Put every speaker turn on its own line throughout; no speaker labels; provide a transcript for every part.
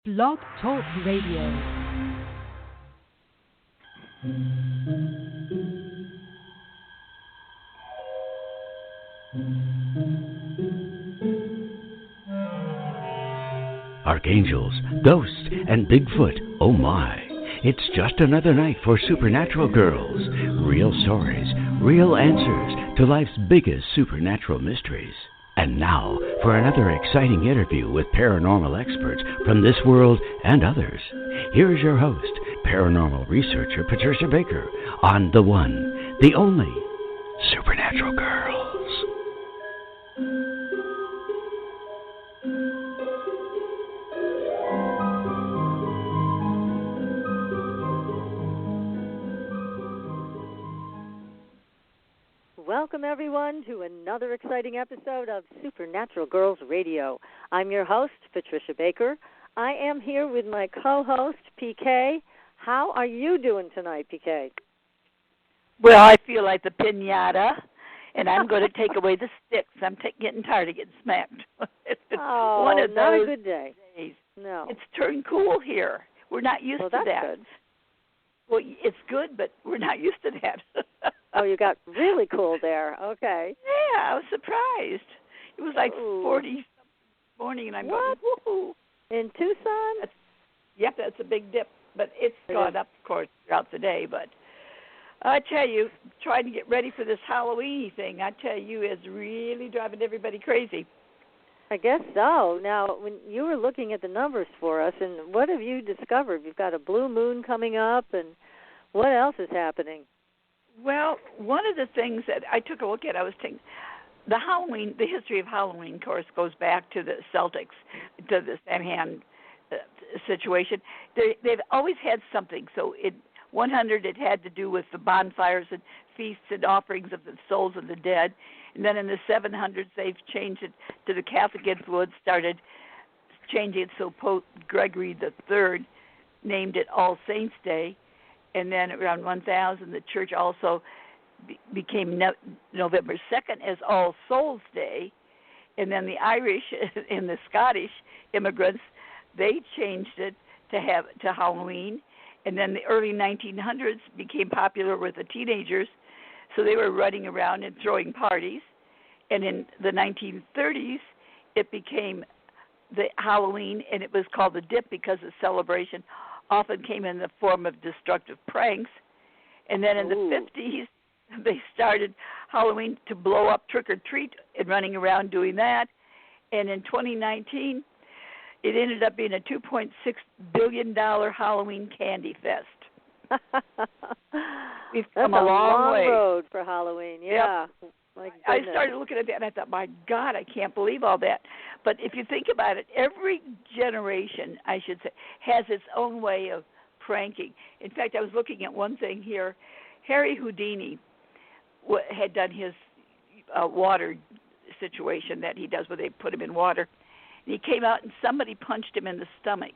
Blog Talk Radio.
Archangels, ghosts, and Bigfoot, oh my. It's just another night for Supernatural Girls. Real stories, real answers to life's biggest supernatural mysteries. And now for another exciting interview with paranormal experts from this world and others. Here's your host, paranormal researcher Patricia Baker, on the one, the only, Supernatural Girls.
Welcome, everyone, to another exciting episode of Supernatural Girls Radio. I'm your host, Patricia Baker. I am here with my co-host, PK. How are you doing tonight, PK?
Well, I feel like the piñata, and I'm going to take away the sticks. I'm getting tired of getting smacked. It's one of
not
those
a good day.
days.
No.
It's turned cool here. We're not used to that.
Good.
Well, it's good, but we're not used to that.
Oh, you got really cool there. Okay.
Yeah, I was surprised. It was like 40 this morning, and I'm going, woohoo.
In Tucson?
Yep, that's a big dip. But it's gone up, of course, throughout the day. But I tell you, trying to get ready for this Halloween thing, I tell you, is really driving everybody crazy.
I guess so. Now, when you were looking at the numbers for us, and what have you discovered? You've got a blue moon coming up, and what else is happening?
Well, one of the things that I took a look at, I was thinking, the history of Halloween, of course, goes back to the Celtics, to the Samhain situation. They've always had something. So in 100, it had to do with the bonfires and feasts and offerings of the souls of the dead. And then in the 700s, they've changed it to the Catholic influence, started changing it so Pope Gregory III named it All Saints' Day. And then around 1000, the church also became November 2nd as All Souls' Day. And then the Irish and the Scottish immigrants, they changed it to Halloween. And then the early 1900s became popular with the teenagers, so they were running around and throwing parties. And in the 1930s, it became the Halloween, and it was called the dip because the celebration often came in the form of destructive pranks. And then in the 50s, they started Halloween to blow up trick-or-treat and running around doing that. And in 2019, it ended up being a $2.6 billion Halloween candy fest. We've come a long way.
Road for Halloween, yeah. Yep.
I started looking at that, and I thought, my God, I can't believe all that. But if you think about it, every generation, I should say, has its own way of pranking. In fact, I was looking at one thing here. Harry Houdini had done his water situation that he does where they put him in water. And he came out, and somebody punched him in the stomach.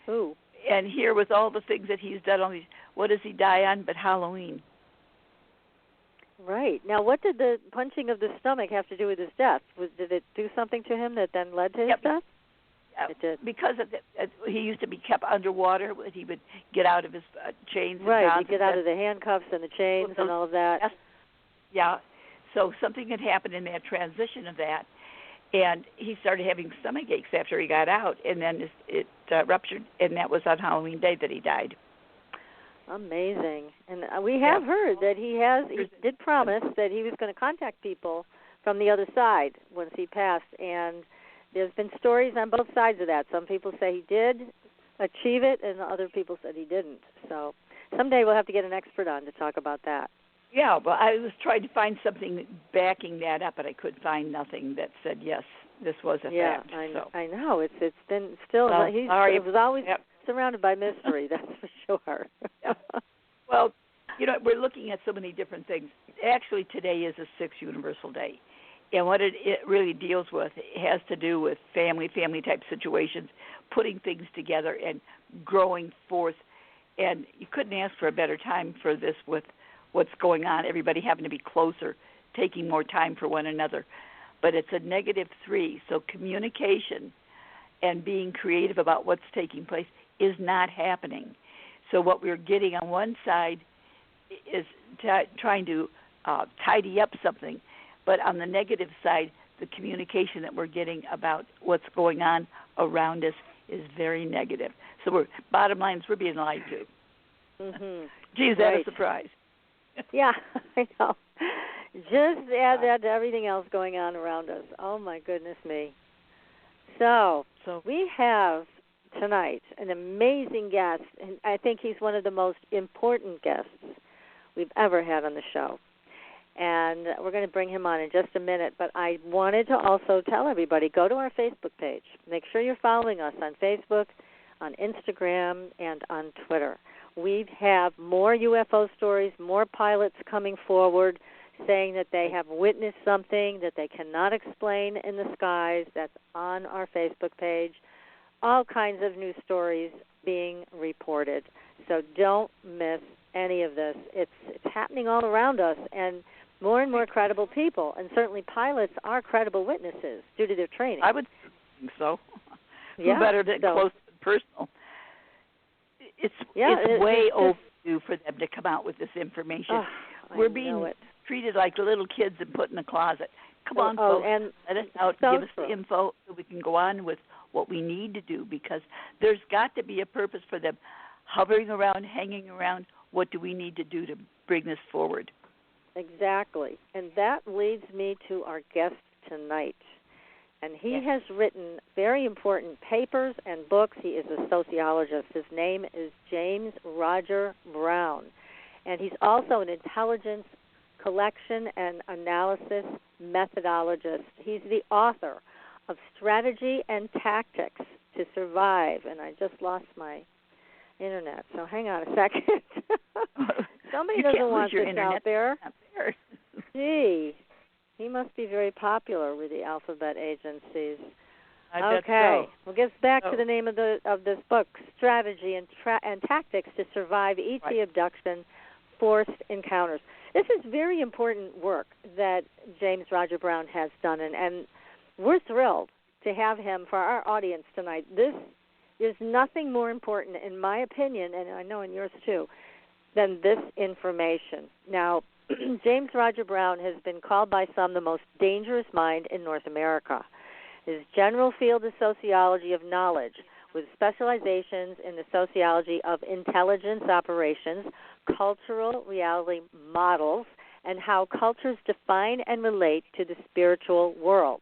Ooh.
And here, with all the things that he's done, what does he die on but Halloween?
Right. Now, what did the punching of the stomach have to do with his death? Did it do something to him that then led to his death? It did.
Because he used to be kept underwater. He would get out of his chains.
Right,
and
he'd get out of the handcuffs and the chains and all of that.
Yeah. So something had happened in that transition of that, and he started having stomach aches after he got out, and then it ruptured, and that was on Halloween Day that he died.
Amazing. And we have heard that he did promise that he was going to contact people from the other side once he passed, and there's been stories on both sides of that. Some people say he did achieve it, and other people said he didn't. So someday we'll have to get an expert on to talk about that. Yeah,
well, I was trying to find something backing that up, but I could find nothing that said, yes, this was a fact.
Yeah, I know. It's been still, he was always surrounded by mystery, that's for sure.
Yeah. Well, we're looking at so many different things. Actually, today is a 6th Universal Day. And what it really deals with, it has to do with family-type situations, putting things together and growing forth. And you couldn't ask for a better time for this with what's going on, everybody having to be closer, taking more time for one another. But it's a -3, so communication and being creative about what's taking place is not happening. So what we're getting on one side is trying to tidy up something, but on the negative side, the communication that we're getting about what's going on around us is very negative. So bottom line is we're being lied to.
Mm-hmm.
Geez, that a surprise.
Yeah, I know. Just add that to everything else going on around us. Oh, my goodness me. So we have tonight an amazing guest, and I think he's one of the most important guests we've ever had on the show. And we're going to bring him on in just a minute, but I wanted to also tell everybody, go to our Facebook page. Make sure you're following us on Facebook, on Instagram, and on Twitter. We have more UFO stories, more pilots coming forward saying that they have witnessed something that they cannot explain in the skies. That's on our Facebook page. All kinds of new stories being reported. So don't miss any of this. It's happening all around us, and more credible people, and certainly pilots are credible witnesses due to their training.
I would think so.
Yeah,
who better than close and personal? It's way overdue for them to come out with this information. We're being treated like little kids and put in a closet. Come on, folks,
and
let us out, give us the info so we can go on with what we need to do, because there's got to be a purpose for them hovering around, hanging around. What do we need to do to bring this forward?
Exactly. And that leads me to our guest tonight. And he has written very important papers and books. He is a sociologist. His name is James Roger Brown. And he's also an intelligence collection and analysis methodologist. He's the author of Strategy and Tactics to Survive. And I just lost my internet, so hang on a second. Somebody doesn't want this out there. Gee, he must be very popular with the alphabet agencies. Okay, well, gets back to the name of this book, Strategy and Tactics to Survive ET Abduction, Forced Encounters. This is very important work that James Roger Brown has done, and we're thrilled to have him for our audience tonight. There's nothing more important, in my opinion, and I know in yours too, than this information. Now, James Roger Brown has been called by some the most dangerous mind in North America. His general field is Sociology of Knowledge, with specializations in the sociology of intelligence operations, cultural reality models, and how cultures define and relate to the spiritual world.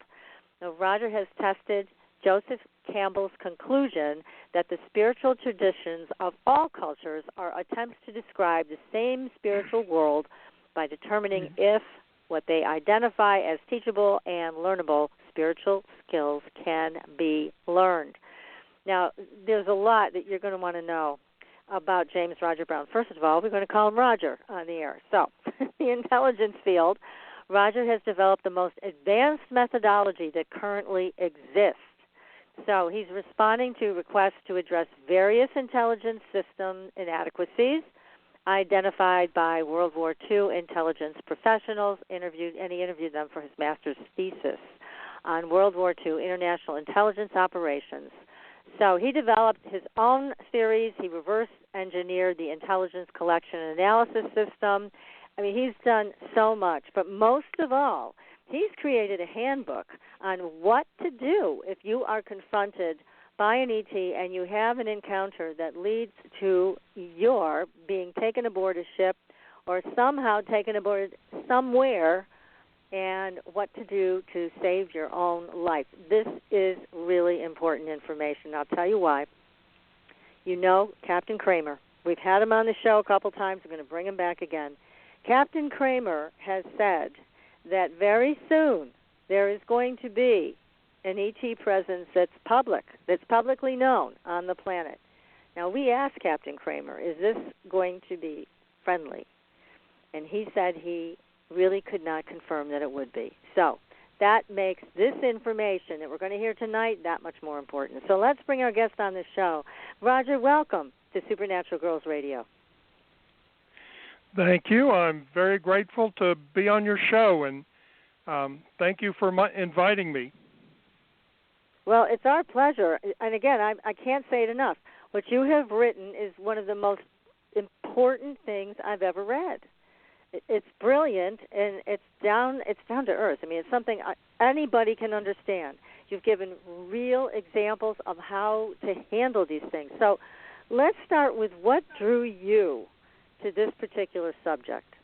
Now, Roger has tested Joseph Campbell's conclusion that the spiritual traditions of all cultures are attempts to describe the same spiritual world by determining if what they identify as teachable and learnable spiritual skills can be learned. Now, there's a lot that you're going to want to know about James Roger Brown. First of all, we're going to call him Roger on the air. So, the intelligence field, Roger has developed the most advanced methodology that currently exists. So he's responding to requests to address various intelligence system inadequacies identified by World War II intelligence professionals. He interviewed them for his Masters Thesis on World War II international intelligence operations. So he developed his own theories. He reverse engineered the intelligence collection and analysis system. I mean, he's done so much, but most of all, he's created a handbook on what to do if you are confronted by an ET and you have an encounter that leads to your being taken aboard a ship or somehow taken aboard somewhere, and what to do to save your own life. This is really important information. I'll tell you why. You know Captain Kramer. We've had him on the show a couple times. We're going to bring him back again. Captain Kramer has said that very soon there is going to be an ET presence that's publicly known on the planet. Now, we asked Captain Kramer, is this going to be friendly? And he said he really could not confirm that it would be. So that makes this information that we're going to hear tonight that much more important. So let's bring our guest on the show. Roger, welcome to Supernatural Girls Radio.
Thank you. I'm very grateful to be on your show, and thank you for inviting me.
Well, it's our pleasure. And again, I can't say it enough. What you have written is one of the most important things I've ever read. It's brilliant, and it's down to earth. I mean, it's something anybody can understand. You've given real examples of how to handle these things. So let's start with what drew you to this particular subject.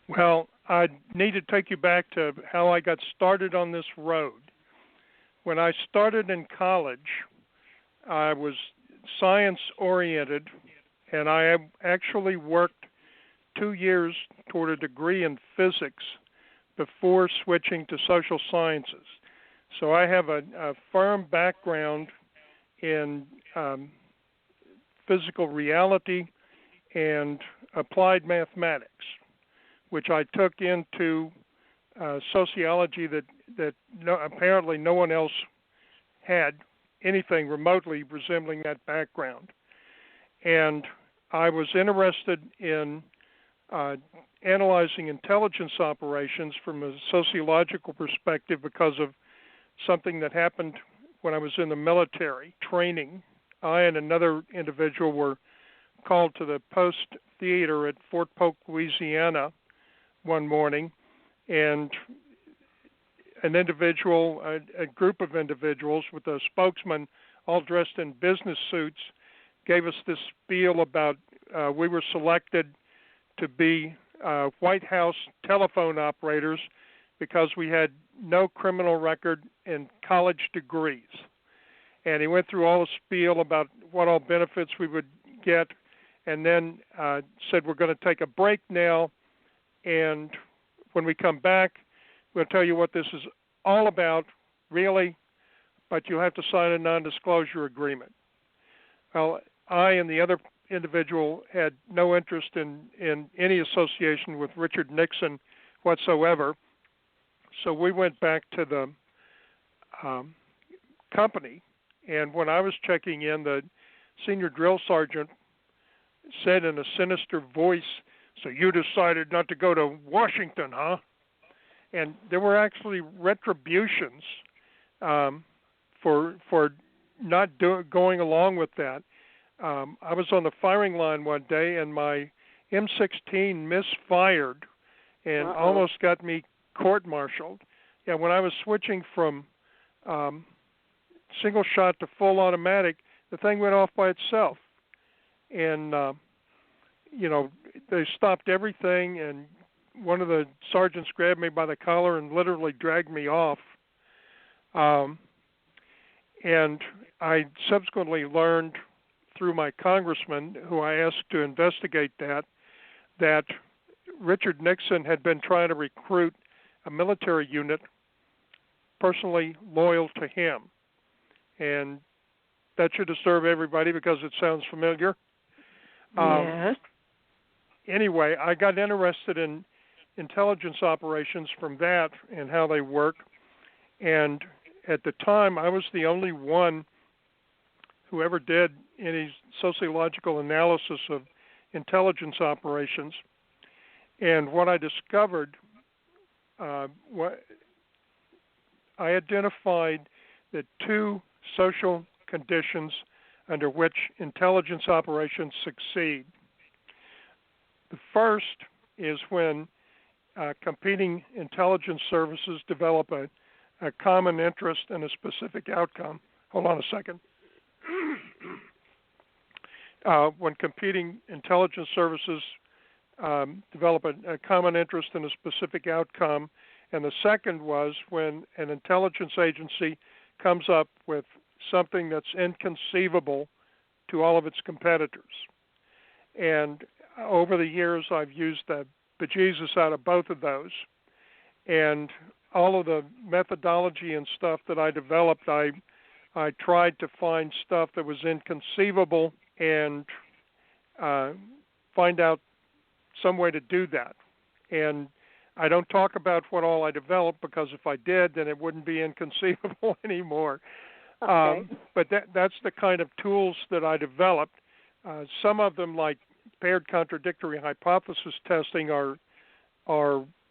Well, I need to take you back to how I got started on this road. When I started in college, I was science-oriented, and I actually worked 2 years toward a degree in physics before switching to social sciences. So I have a firm background in physical reality and applied mathematics, which I took into sociology that apparently no one else had anything remotely resembling that background. And I was interested in analyzing intelligence operations from a sociological perspective because of something that happened when I was in the military training. I and another individual were called to the post theater at Fort Polk, Louisiana one morning, and a group of individuals with a spokesman all dressed in business suits gave us this spiel about we were selected to be White House telephone operators because we had no criminal record and college degrees. And he went through all the spiel about what all benefits we would get, and then said we're going to take a break now, and when we come back, we'll tell you what this is all about, really, but you'll have to sign a non-disclosure agreement. Well, I and the other individual had no interest in any association with Richard Nixon whatsoever, so we went back to the company, and when I was checking in, the senior drill sergeant said in a sinister voice, "So you decided not to go to Washington, huh?" And there were actually retributions for not going along with that. I was on the firing line one day, and my M16 misfired and almost got me court-martialed. Yeah, when I was switching from single shot to full automatic, the thing went off by itself. And, they stopped everything, and one of the sergeants grabbed me by the collar and literally dragged me off. And I subsequently learned through my congressman, who I asked to investigate that Richard Nixon had been trying to recruit a military unit personally loyal to him. And that should disturb everybody because it sounds familiar.
Yes.
Anyway, I got interested in intelligence operations from that and how they work. And at the time, I was the only one who ever did any sociological analysis of intelligence operations. And what I discovered, I identified the two social conditions under which intelligence operations succeed. The first is when competing intelligence services develop a common interest in a specific outcome. Hold on a second. When competing intelligence services develop a common interest in a specific outcome, and the second was when an intelligence agency comes up with something that's inconceivable to all of its competitors. And over the years, I've used the bejesus out of both of those. And all of the methodology and stuff that I developed, I tried to find stuff that was inconceivable and find out some way to do that. And I don't talk about what all I developed, because if I did, then it wouldn't be inconceivable anymore.
Okay.
But that's the kind of tools that I developed. Some of them, like paired contradictory hypothesis testing, are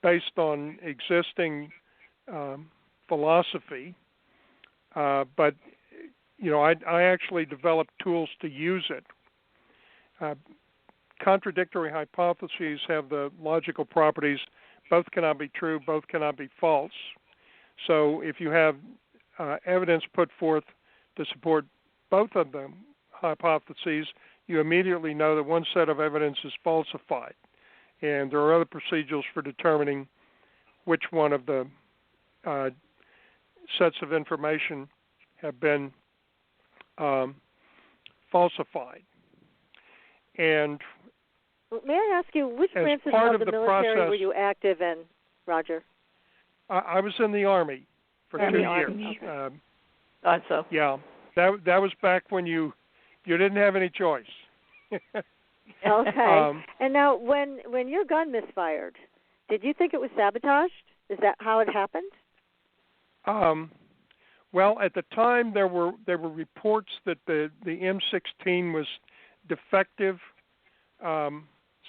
based on existing philosophy but I actually developed tools to use it. Contradictory hypotheses have the logical properties: both cannot be true, both cannot be false. So if you have evidence put forth to support both of the hypotheses, you immediately know that one set of evidence is falsified. And there are other procedures for determining which one of the sets of information have been falsified. And
may I ask you, which branches of the military were you active in, Roger?
I was in the Army for 2 years.
Okay.
Thought so.
Yeah, that was back when you didn't have any choice.
Okay. And now, when your gun misfired, did you think it was sabotaged? Is that how it happened?
Well, at the time there were reports that the M16 was defective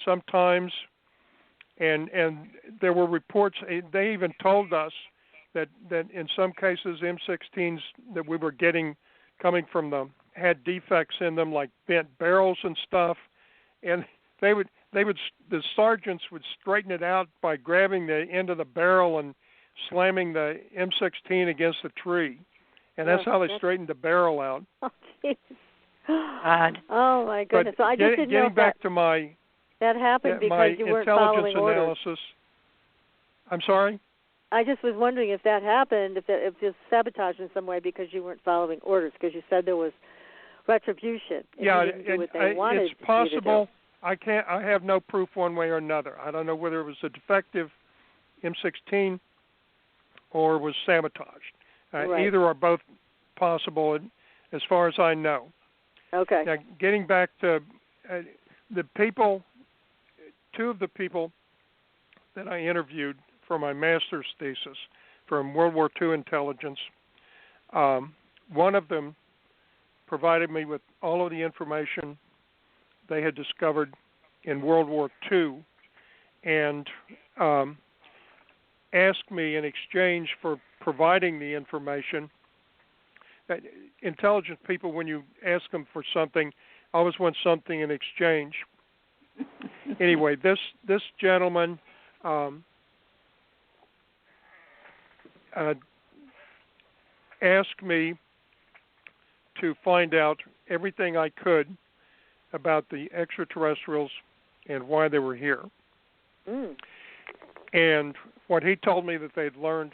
sometimes, and there were reports. They even told us that in some cases M16s that we were getting coming from them had defects in them, like bent barrels and stuff, and the sergeants would straighten it out by grabbing the end of the barrel and slamming the M16 against the tree, and that's how they straightened the barrel out.
Oh, jeez. Oh my goodness!
But
so I just didn't know
getting back to my
that happened because you weren't following orders.
Analysis. I'm sorry?
I just was wondering if that happened, if it was sabotage in some way because you weren't following orders, because you said there was retribution.
Yeah,
it's
possible. I have no proof one way or another. I don't know whether it was a defective M16 or was sabotaged.
Right.
Either or both possible, as far as I know.
Okay.
Now, getting back to the people, two of the people that I interviewed for my Masters Thesis from World War II intelligence, one of them provided me with all of the information they had discovered in World War II and asked me in exchange for providing the information. Intelligent people, when you ask them for something, always want something in exchange. Anyway, this gentleman asked me to find out everything I could about the extraterrestrials and why they were here.
Mm.
And what he told me that they'd learned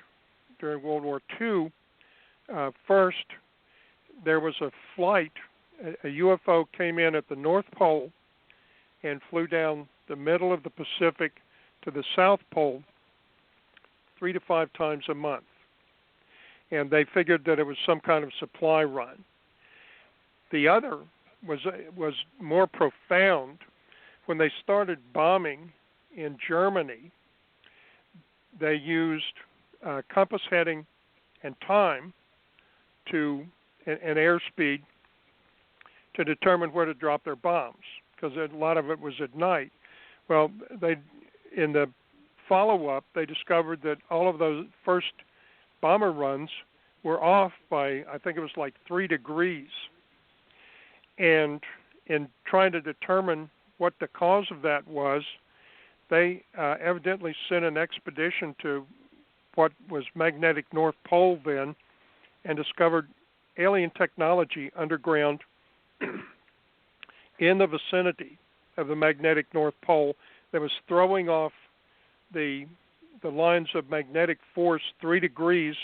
during World War II, first, there was a flight, a UFO came in at the North Pole and flew down the middle of the Pacific to the South Pole 3 to 5 times a month. And they figured that it was some kind of supply run. The other was more profound. When they started bombing in Germany, they used compass heading and time and airspeed to determine where to drop their bombs, because a lot of it was at night. Well, in the follow-up, they discovered that all of those first bomber runs were off by, I think it was like 3 degrees. And in trying to determine what the cause of that was, they evidently sent an expedition to what was magnetic North Pole then and discovered alien technology underground in the vicinity of the magnetic North Pole that was throwing off the lines of magnetic force 3 degrees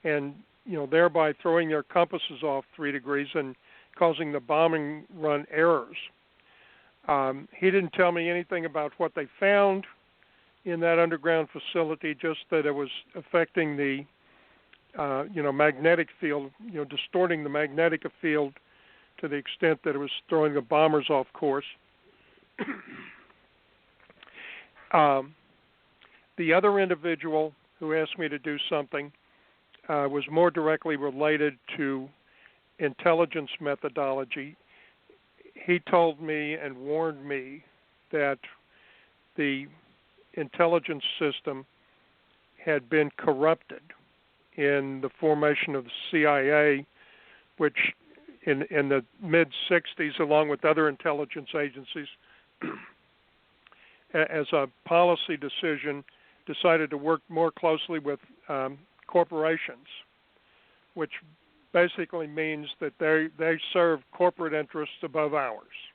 and thereby throwing their compasses off 3 degrees and causing the bombing run errors. He didn't tell me anything about what they found in that underground facility, just that it was affecting the magnetic field, distorting the magnetic field to the extent that it was throwing the bombers off course. The other individual who asked me to do something was more directly related to intelligence methodology. He told me and warned me that the intelligence system had been corrupted in the formation of the CIA, which in the mid-'60s, along with other intelligence agencies, as a policy decision, decided to work more closely with corporations, which basically means that they serve corporate interests above ours.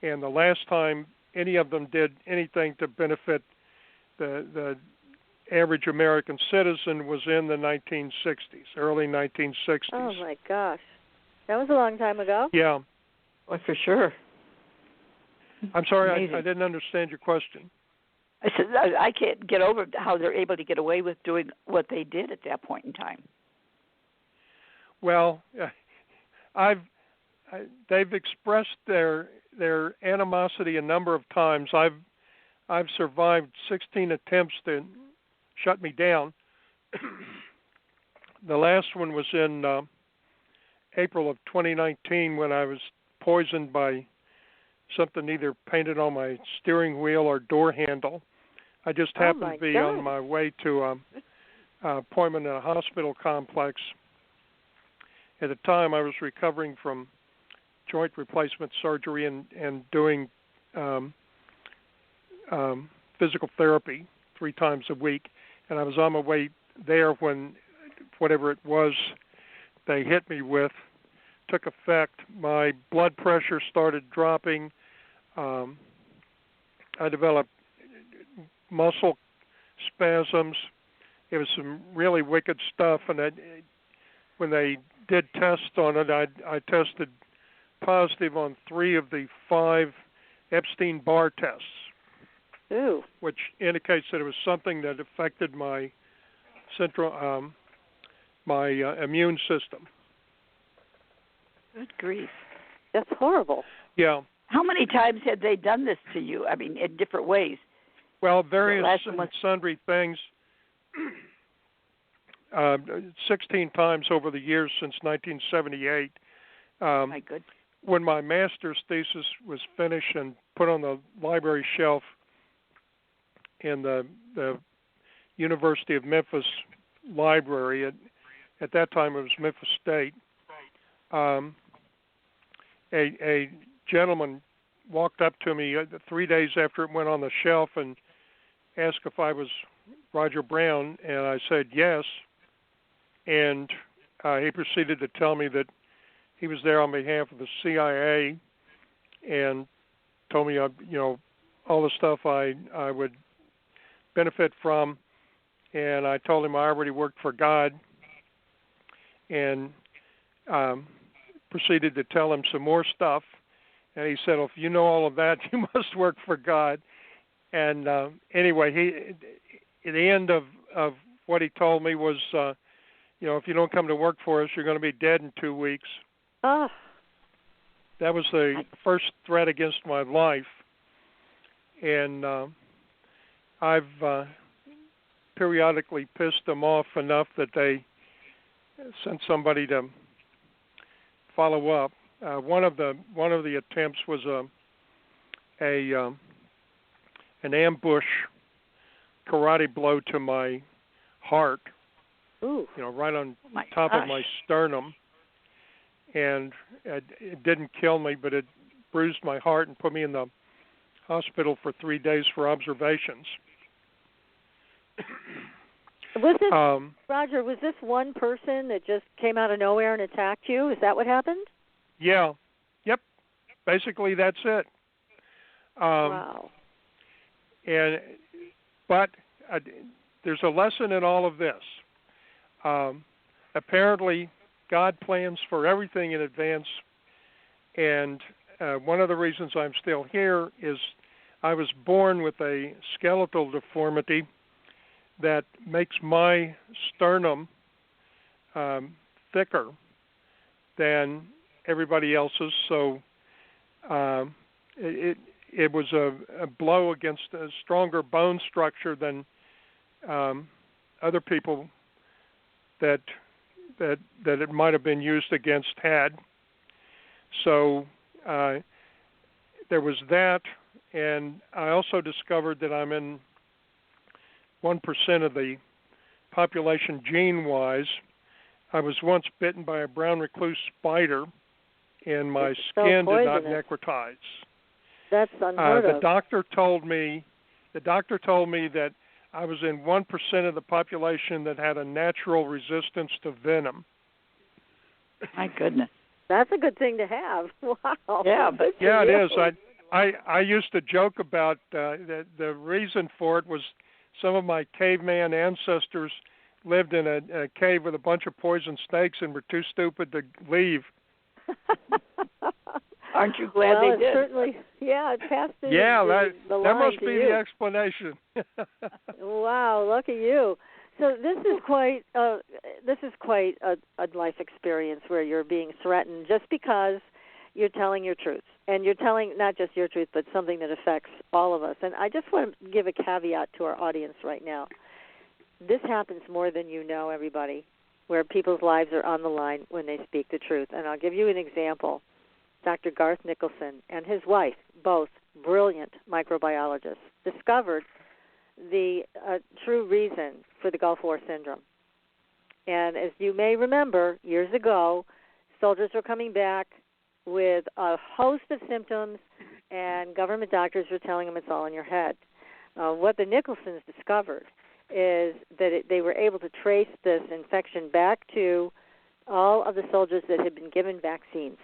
And the last time any of them did anything to benefit the average American citizen was in the 1960s, early 1960s.
Oh, my gosh. That was a long time ago.
Yeah.
Well, for sure.
I'm sorry, I didn't understand your question.
I said I can't get over how they're able to get away with doing what they did at that point in time.
Well, they've expressed their animosity a number of times. I've survived 16 attempts to shut me down. The last one was in April of 2019 when I was poisoned by something either painted on my steering wheel or door handle. I just happened to be on my way to an appointment in a hospital complex. At the time, I was recovering from joint replacement surgery and doing physical therapy 3 times a week. And I was on my way there when whatever it was they hit me with took effect. My blood pressure started dropping. I developed muscle spasms. It was some really wicked stuff. And when they did tests on it, I tested positive on 3 of the 5 Epstein-Barr tests.
Ooh.
Which indicates that it was something that affected my central, my immune system.
Good grief.
That's horrible.
Yeah.
How many times had they done this to you? I mean, in different ways.
Well, various sundry things. 16 times over the years since 1978.
My good.
When my Masters Thesis was finished and put on the library shelf in the University of Memphis library, at that time it was Memphis State, a gentleman walked up to me 3 days after it went on the shelf and asked if I was Roger Brown, and I said yes. And he proceeded to tell me that he was there on behalf of the CIA and told me, all the stuff I would benefit from. And I told him I already worked for God, and proceeded to tell him some more stuff. And he said, well, if you know all of that, you must work for God. And anyway, at the end of what he told me was, if you don't come to work for us, you're going to be dead in 2 weeks.
Oh.
That was the first threat against my life. And I've periodically pissed them off enough that they sent somebody to follow up. One of the attempts was an ambush karate blow to my heart.
Ooh.
Right on top of my sternum. And it didn't kill me, but it bruised my heart and put me in the hospital for 3 days for observations.
Was this, Roger, was this one person that just came out of nowhere and attacked you? Is that what happened?
Yeah. Yep. Basically, that's it.
Wow.
But there's a lesson in all of this. Apparently, God plans for everything in advance, and one of the reasons I'm still here is I was born with a skeletal deformity that makes my sternum thicker than everybody else's, so it was a blow against a stronger bone structure than other people that it might have been used against had. So there was that, and I also discovered that I'm in 1% of the population gene-wise. I was once bitten by a brown recluse spider, and my skin did not necrotize.
That's unheard of.
The doctor told me that I was in 1% of the population that had a natural resistance to venom.
My goodness.
That's a good thing to have. Wow.
Yeah, but
yeah, it is. I used to joke about the reason for it was some of my caveman ancestors lived in a cave with a bunch of poison snakes and were too stupid to leave.
Aren't you glad they did?
Certainly, yeah, it passed through the line
that must
to
be
you.
the explanation.
Wow, look at you. So this is quite a life experience where you're being threatened just because you're telling your truth. And you're telling not just your truth, but something that affects all of us. And I just want to give a caveat to our audience right now. This happens more than you know, everybody, where people's lives are on the line when they speak the truth. And I'll give you an example. Dr. Garth Nicholson and his wife, both brilliant microbiologists, discovered the true reason for the Gulf War syndrome. And as you may remember, years ago, soldiers were coming back with a host of symptoms, and government doctors were telling them it's all in your head. What the Nicholsons discovered is that they were able to trace this infection back to all of the soldiers that had been given vaccines.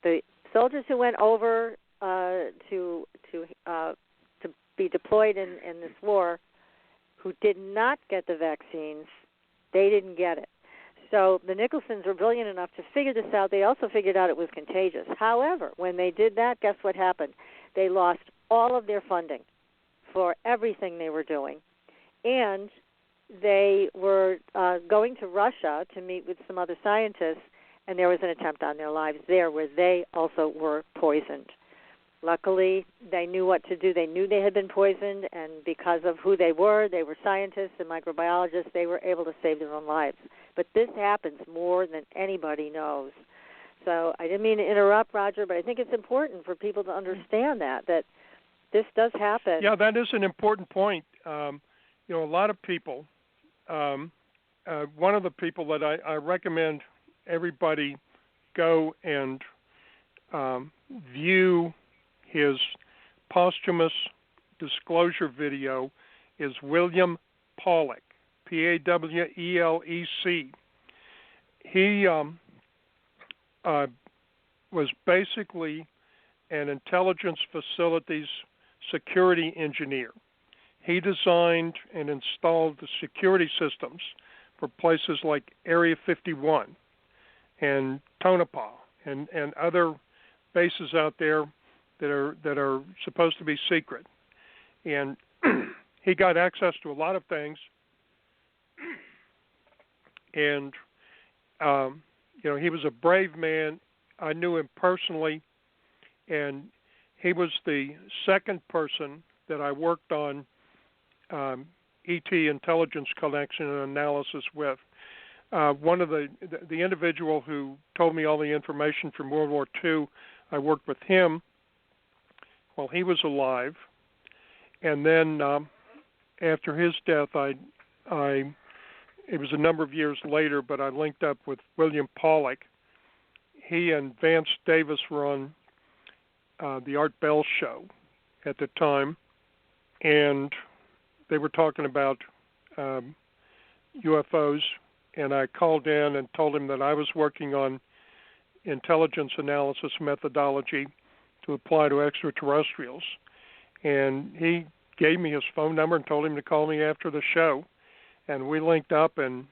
The soldiers who went over to be deployed in this war, who did not get the vaccines, they didn't get it. So the Nicholsons were brilliant enough to figure this out. They also figured out it was contagious. However, when they did that, guess what happened? They lost all of their funding for everything they were doing. And they were going to Russia to meet with some other scientists, and there was an attempt on their lives there where they also were poisoned. Luckily, they knew what to do. They knew they had been poisoned, and because of who they were scientists and microbiologists, they were able to save their own lives. But this happens more than anybody knows. So I didn't mean to interrupt, Roger, but I think it's important for people to understand that this does happen.
Yeah, that is an important point. A lot of people, one of the people that I recommend everybody go and view his posthumous disclosure video is William Pawlek, Pawelec. He was basically an intelligence facilities security engineer. He designed and installed the security systems for places like Area 51 and Tonopah and other bases out there that are supposed to be secret. And he got access to a lot of things. And he was a brave man. I knew him personally, and he was the second person that I worked on ET intelligence collection and analysis with. One of the individual who told me all the information from World War II, I worked with him while he was alive, and then after his death, it was a number of years later, but I linked up with William Pawlek. He and Vance Davis were on the Art Bell show at the time, and they were talking about UFOs, and I called in and told him that I was working on intelligence analysis methodology to apply to extraterrestrials. And he gave me his phone number and told him to call me after the show. And we linked up and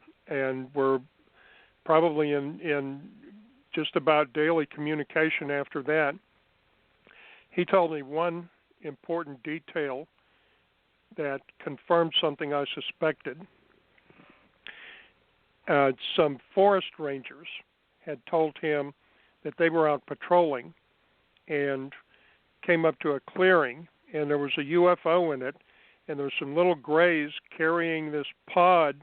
were probably in just about daily communication after that. He told me one important detail that confirmed something I suspected. Some forest rangers had told him that they were out patrolling and came up to a clearing, and there was a UFO in it, and there were some little grays carrying this pod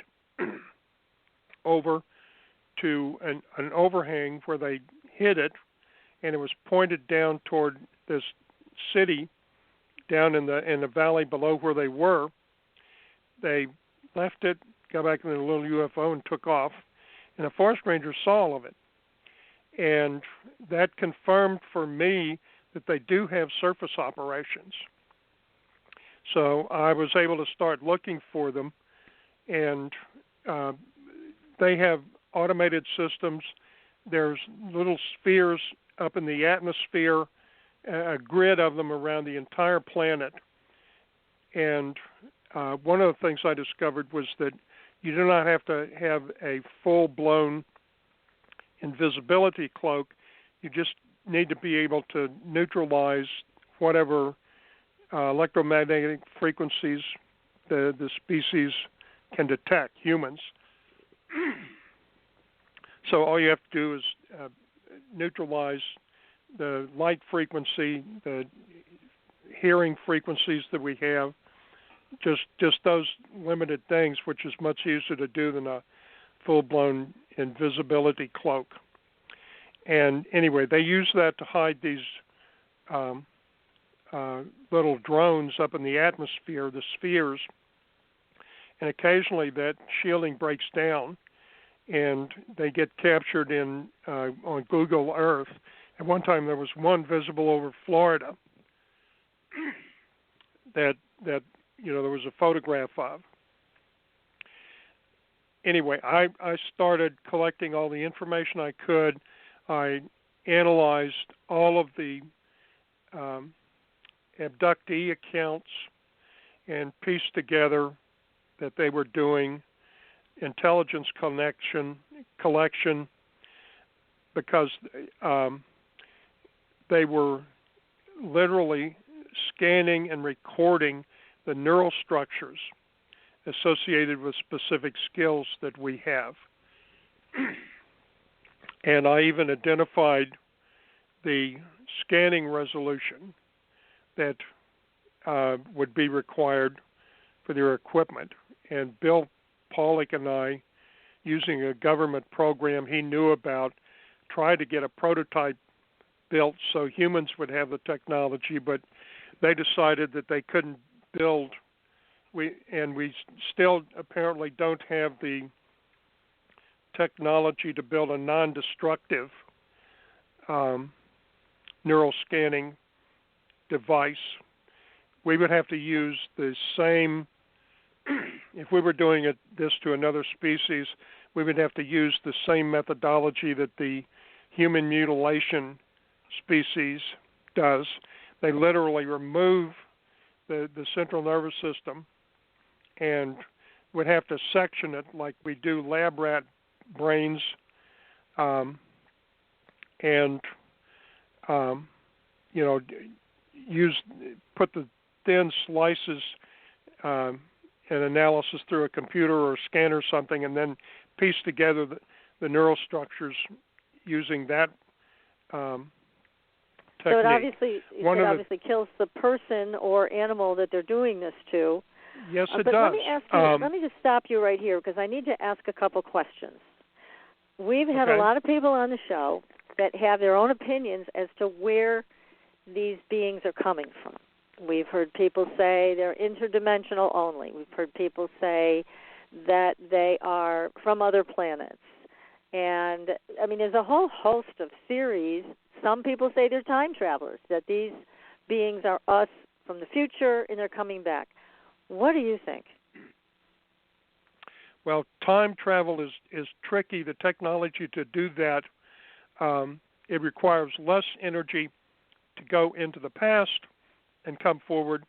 over to an overhang where they hid it, and it was pointed down toward this city down in the valley below where they were. They left it, got back in the little UFO and took off. And a forest ranger saw all of it. And that confirmed for me that they do have surface operations. So I was able to start looking for them, and they have automated systems. There's little spheres up in the atmosphere, a grid of them around the entire planet. And one of the things I discovered was that you do not have to have a full-blown invisibility cloak. You just need to be able to neutralize whatever electromagnetic frequencies the species can detect, humans. So all you have to do is neutralize the light frequency, the hearing frequencies that we have, just those limited things, which is much easier to do than a full-blown invisibility cloak. And anyway, they use that to hide these little drones up in the atmosphere, the spheres, and occasionally that shielding breaks down, and they get captured on Google Earth. At one time, there was one visible over Florida that there was a photograph of. Anyway, I started collecting all the information I could. I analyzed all of the abductee accounts and pieced together that they were doing intelligence collection because they were literally scanning and recording the neural structures associated with specific skills that we have. And I even identified the scanning resolution that would be required for their equipment. And Bill Pollock and I, using a government program he knew about, tried to get a prototype built so humans would have the technology, but they decided that they couldn't build. We still apparently don't have the technology to build a non-destructive neural scanning device. We would have to use the same, if we were doing this to another species, we would have to use the same methodology that the human mutilation species does. They literally remove the central nervous system and would have to section it like we do lab rat brains, and put the thin slices and analysis through a computer or a scanner or something, and then piece together the neural structures using that technique.
So it obviously kills the person or animal that they're doing this to.
Yes, it
but
does.
Let me ask you. Let me just stop you right here because I need to ask a couple questions. We've had a lot of people on the show that have their own opinions as to where these beings are coming from. We've heard people say they're interdimensional only. We've heard people say that they are from other planets. And, I mean, there's a whole host of theories. Some people say they're time travelers, that these beings are us from the future and they're coming back. What do you think?
Well, time travel is tricky. The technology to do that, it requires less energy to go into the past and come forward.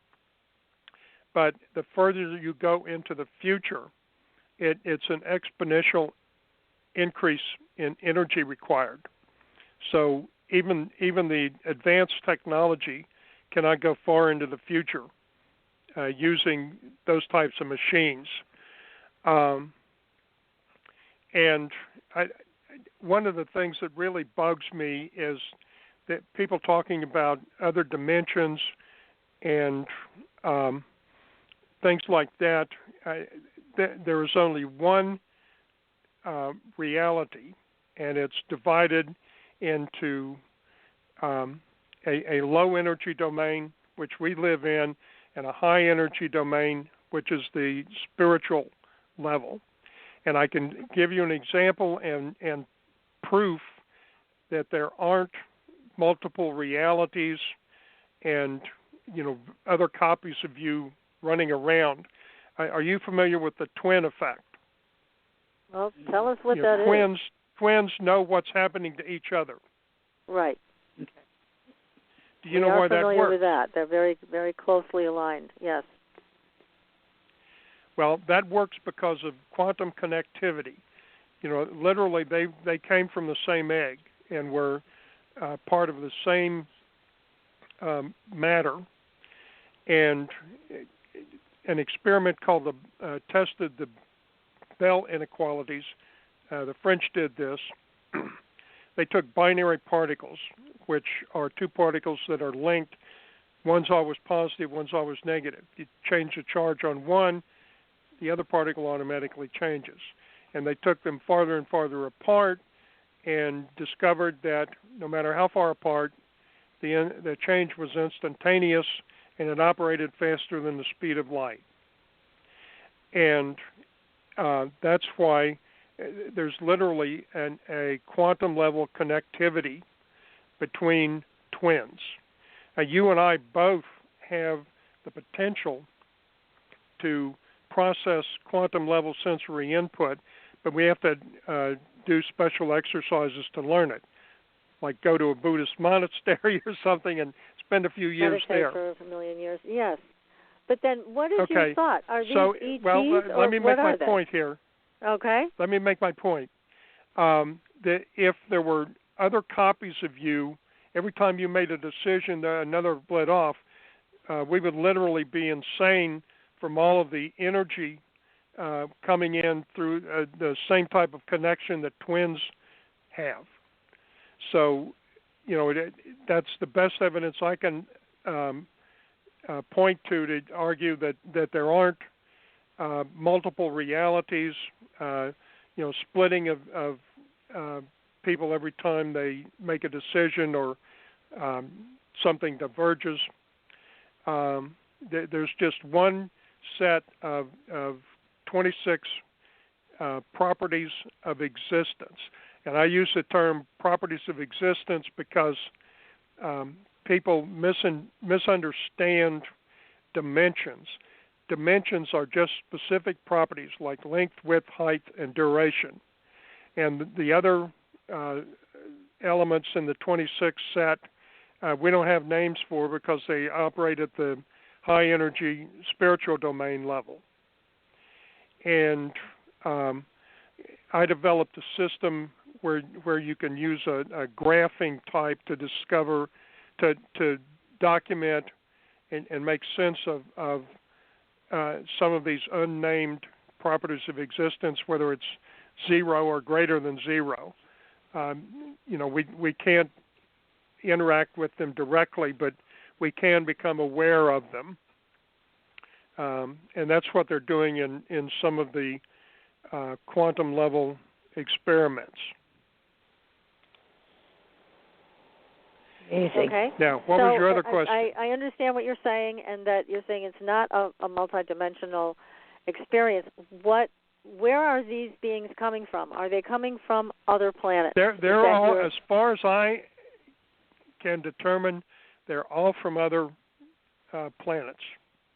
But the further you go into the future, it's an exponential increase in energy required. So even the advanced technology cannot go far into the future using those types of machines. One of the things that really bugs me is that people talking about other dimensions and things like that. There is only one reality, and it's divided into a low energy domain, which we live in, and a high energy domain, which is the spiritual level. And I can give you an example and proof that there aren't multiple realities and, other copies of you running around. Are you familiar with the twin effect?
Well, tell us what that is.
Twins know what's happening to each other.
Right.
Do you know why that works?
We are familiar with that. They're very, very closely aligned, yes.
Well, that works because of quantum connectivity. Literally they came from the same egg and were part of the same matter. And an experiment called tested the Bell inequalities. The French did this. They took binary particles, which are two particles that are linked. One's always positive, one's always negative. You change the charge on one, the other particle automatically changes. And they took them farther and farther apart and discovered that no matter how far apart, the change was instantaneous and it operated faster than the speed of light. And that's why there's literally a quantum level connectivity between twins. You and I both have the potential to process quantum level sensory input, but we have to do special exercises to learn it, like go to a Buddhist monastery or something and spend a few years there.
For a million years, yes. But then what is your thought? Are these ETs
let me make my point here.
Okay.
Let me make my point. That if there were other copies of you, every time you made a decision that another bled off, we would literally be insane from all of the energy coming in through the same type of connection that twins have. So, that's the best evidence I can point to argue that there aren't multiple realities, splitting of people every time they make a decision or something diverges. There's just one set of 26 properties of existence. And I use the term properties of existence because people misunderstand dimensions. Dimensions are just specific properties like length, width, height, and duration. And the other elements in the 26 set, we don't have names for because they operate at the high energy spiritual domain level. And I developed a system where you can use a graphing type to discover, to document and make sense of some of these unnamed properties of existence, whether it's zero or greater than zero. We can't interact with them directly, but we can become aware of them. And that's what they're doing in some of the quantum level experiments.
Okay.
Now, what was your other question?
I understand what you're saying, and that you're saying it's not a multidimensional experience. Where are these beings coming from? Are they coming from other planets?
They're all, as far as I can determine, they're all from other planets.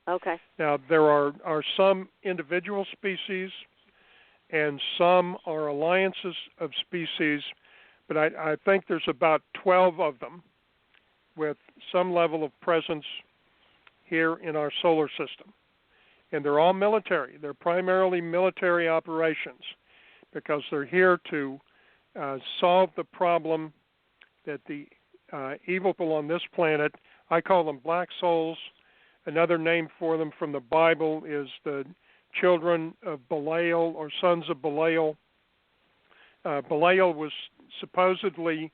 Okay.
Now, there are some individual species, and some are alliances of species, but I think there's about 12 of them with some level of presence here in our solar system. And they're all military. They're primarily military operations because they're here to solve the problem that the evil people on this planet, I call them black souls. Another name for them from the Bible is the children of Belial or sons of Belial. Belial was supposedly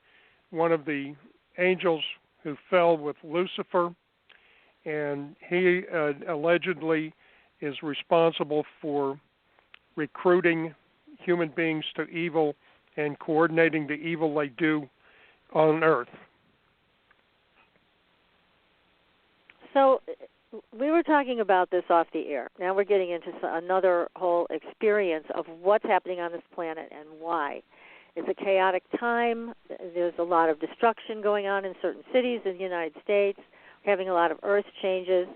one of the angels who fell with Lucifer, and he allegedly is responsible for recruiting human beings to evil and coordinating the evil they do on Earth.
So we were talking about this off the air. Now we're getting into another whole experience of what's happening on this planet and why. It's a chaotic time. There's a lot of destruction going on in certain cities in the United States. We're having a lot of earth changes.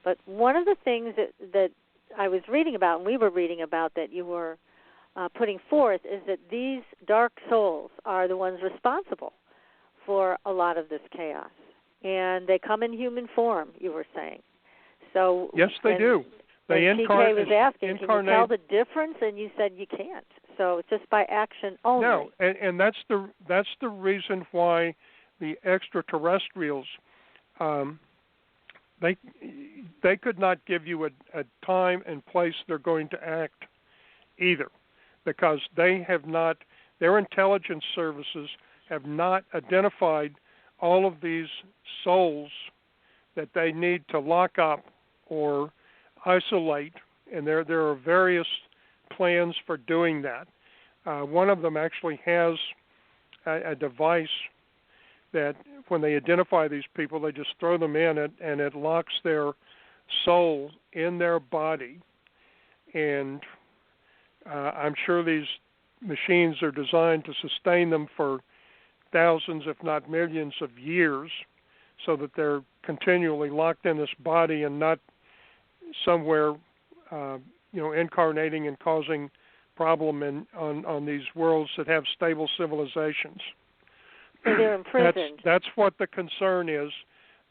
But one of the things that I was reading about, and we were reading about, that you were putting forth, is that these dark souls are the ones responsible for a lot of this chaos. And they come in human form, you were saying. So
yes, they do. They
TK was asking, can you tell the difference? And you said you can't. So it's just by action only.
No, and that's the reason why the extraterrestrials, they could not give you a time and place they're going to act either, because they have not, their intelligence services have not identified all of these souls that they need to lock up or isolate, and there are various plans for doing that. One of them actually has a device that when they identify these people, they just throw them in it, and it locks their soul in their body. And I'm sure these machines are designed to sustain them for thousands, if not millions of years, so that they're continually locked in this body and not somewhere, incarnating and causing problem on these worlds that have stable civilizations.
So they're imprisoned.
That's what the concern is.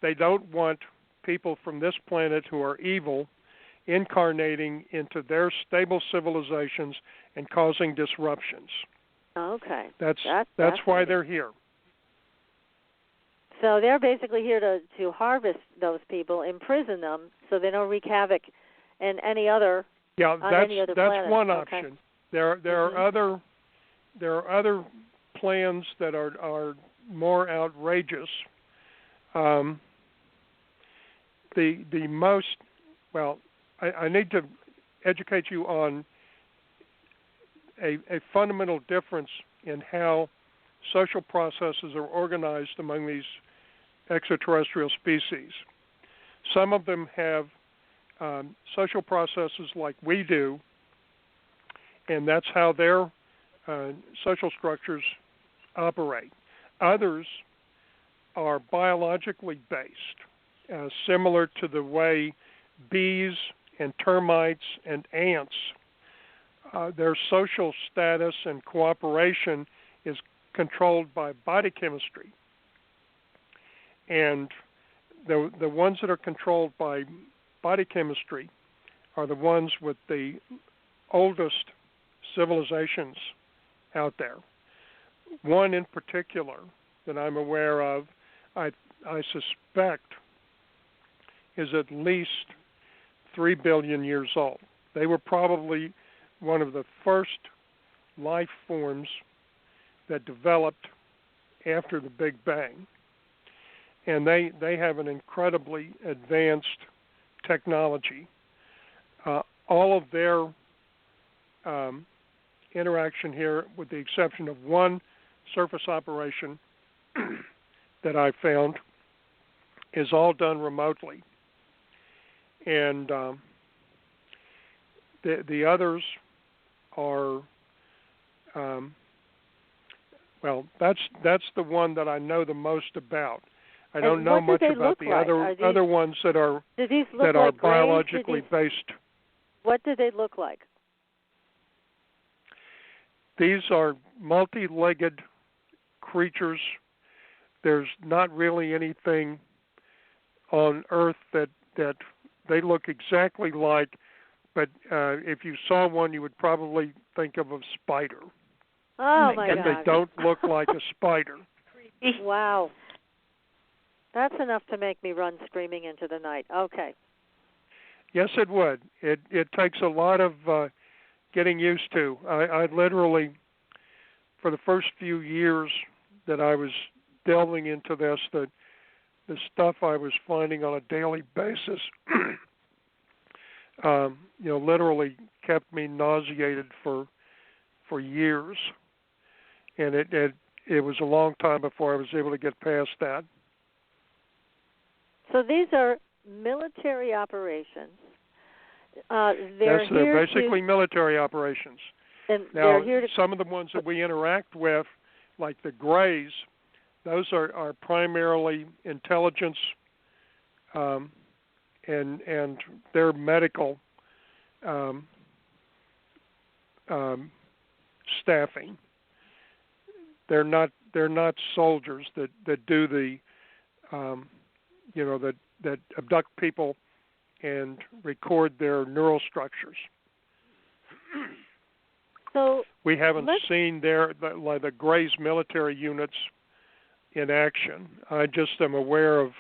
They don't want people from this planet who are evil incarnating into their stable civilizations and causing disruptions.
Okay.
That's why they're here.
So they're basically here to harvest those people, imprison them, so they don't wreak havoc in any other planet.
That's one option. There are other plans that are more outrageous. I need to educate you on a fundamental difference in how social processes are organized among these extraterrestrial species. Some of them have social processes like we do, and that's how their social structures operate. Others are biologically based, similar to the way bees and termites and ants, their social status and cooperation is controlled by body chemistry. And the ones that are controlled by body chemistry are the ones with the oldest civilizations out there. One in particular that I'm aware of, I suspect, is at least 3 billion years old. They were probably one of the first life forms that developed after the Big Bang. And they have an incredibly advanced technology. All of their interaction here, with the exception of one surface operation that I found, is all done remotely. And the others are, that's the one that I know the most about. I don't know much about the other ones that are biologically based.
What do they look like?
These are multi-legged creatures. There's not really anything on Earth that they look exactly like, but if you saw one, you would probably think of a spider.
Oh, my God.
And they don't look like a spider.
Wow. That's enough to make me run screaming into the night. Okay.
Yes, it would. It takes a lot of getting used to. I literally, for the first few years that I was delving into this, the stuff I was finding on a daily basis, literally kept me nauseated for years, and it was a long time before I was able to get past that.
So these are military operations.
They're basically military operations.
And
now,
they're here to...
some of the ones that we interact with, like the Greys, those are primarily intelligence and they're medical staffing. They're not soldiers that do the that abduct people and record their neural structures.
So
we haven't seen the Greys military units in action. I just am aware of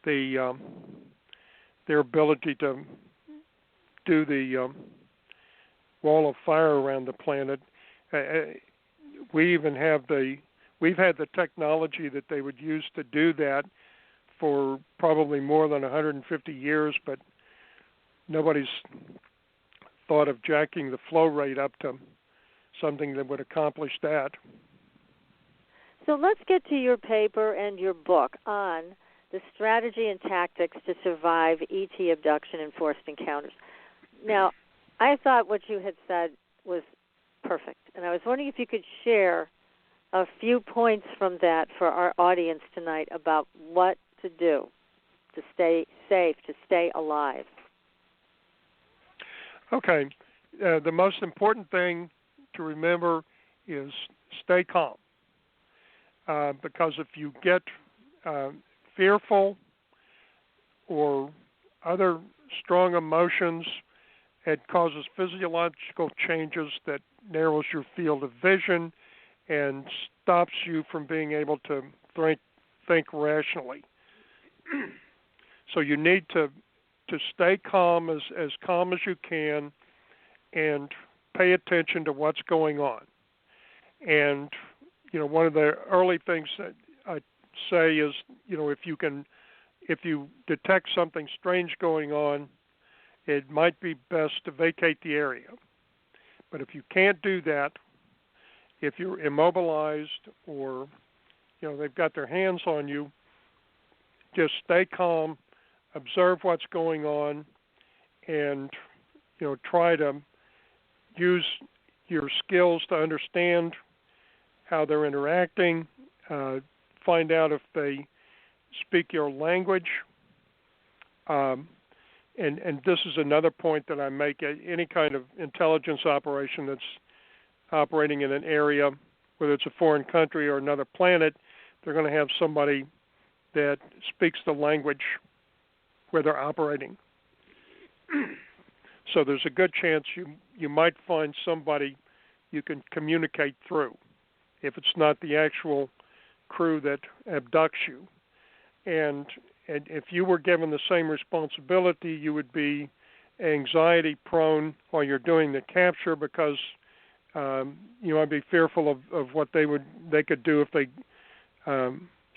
their ability to do the wall of fire around the planet. We've had the technology that they would use to do that for probably more than 150 years, but nobody's thought of jacking the flow rate up to something that would accomplish that.
So let's get to your paper and your book on the strategy and tactics to survive ET abduction and forced encounters. Now, I thought what you had said was perfect, and I was wondering if you could share a few points from that for our audience tonight about what to do to stay safe, to stay alive.
Okay. The most important thing to remember is stay calm. Because if you get fearful or other strong emotions, it causes physiological changes that narrows your field of vision and stops you from being able to think rationally. So you need to stay calm as you can and pay attention to what's going on. And one of the early things that I say is, if you detect something strange going on, it might be best to vacate the area. But if you can't do that, if you're immobilized or they've got their hands on you, just stay calm, observe what's going on, and try to use your skills to understand how they're interacting, find out if they speak your language. And this is another point that I make. Any kind of intelligence operation that's operating in an area, whether it's a foreign country or another planet, they're going to have somebody that speaks the language where they're operating. So there's a good chance you might find somebody you can communicate through, if it's not the actual crew that abducts you. And if you were given the same responsibility, you would be anxiety prone while you're doing the capture, because I'd be fearful of what they could do if they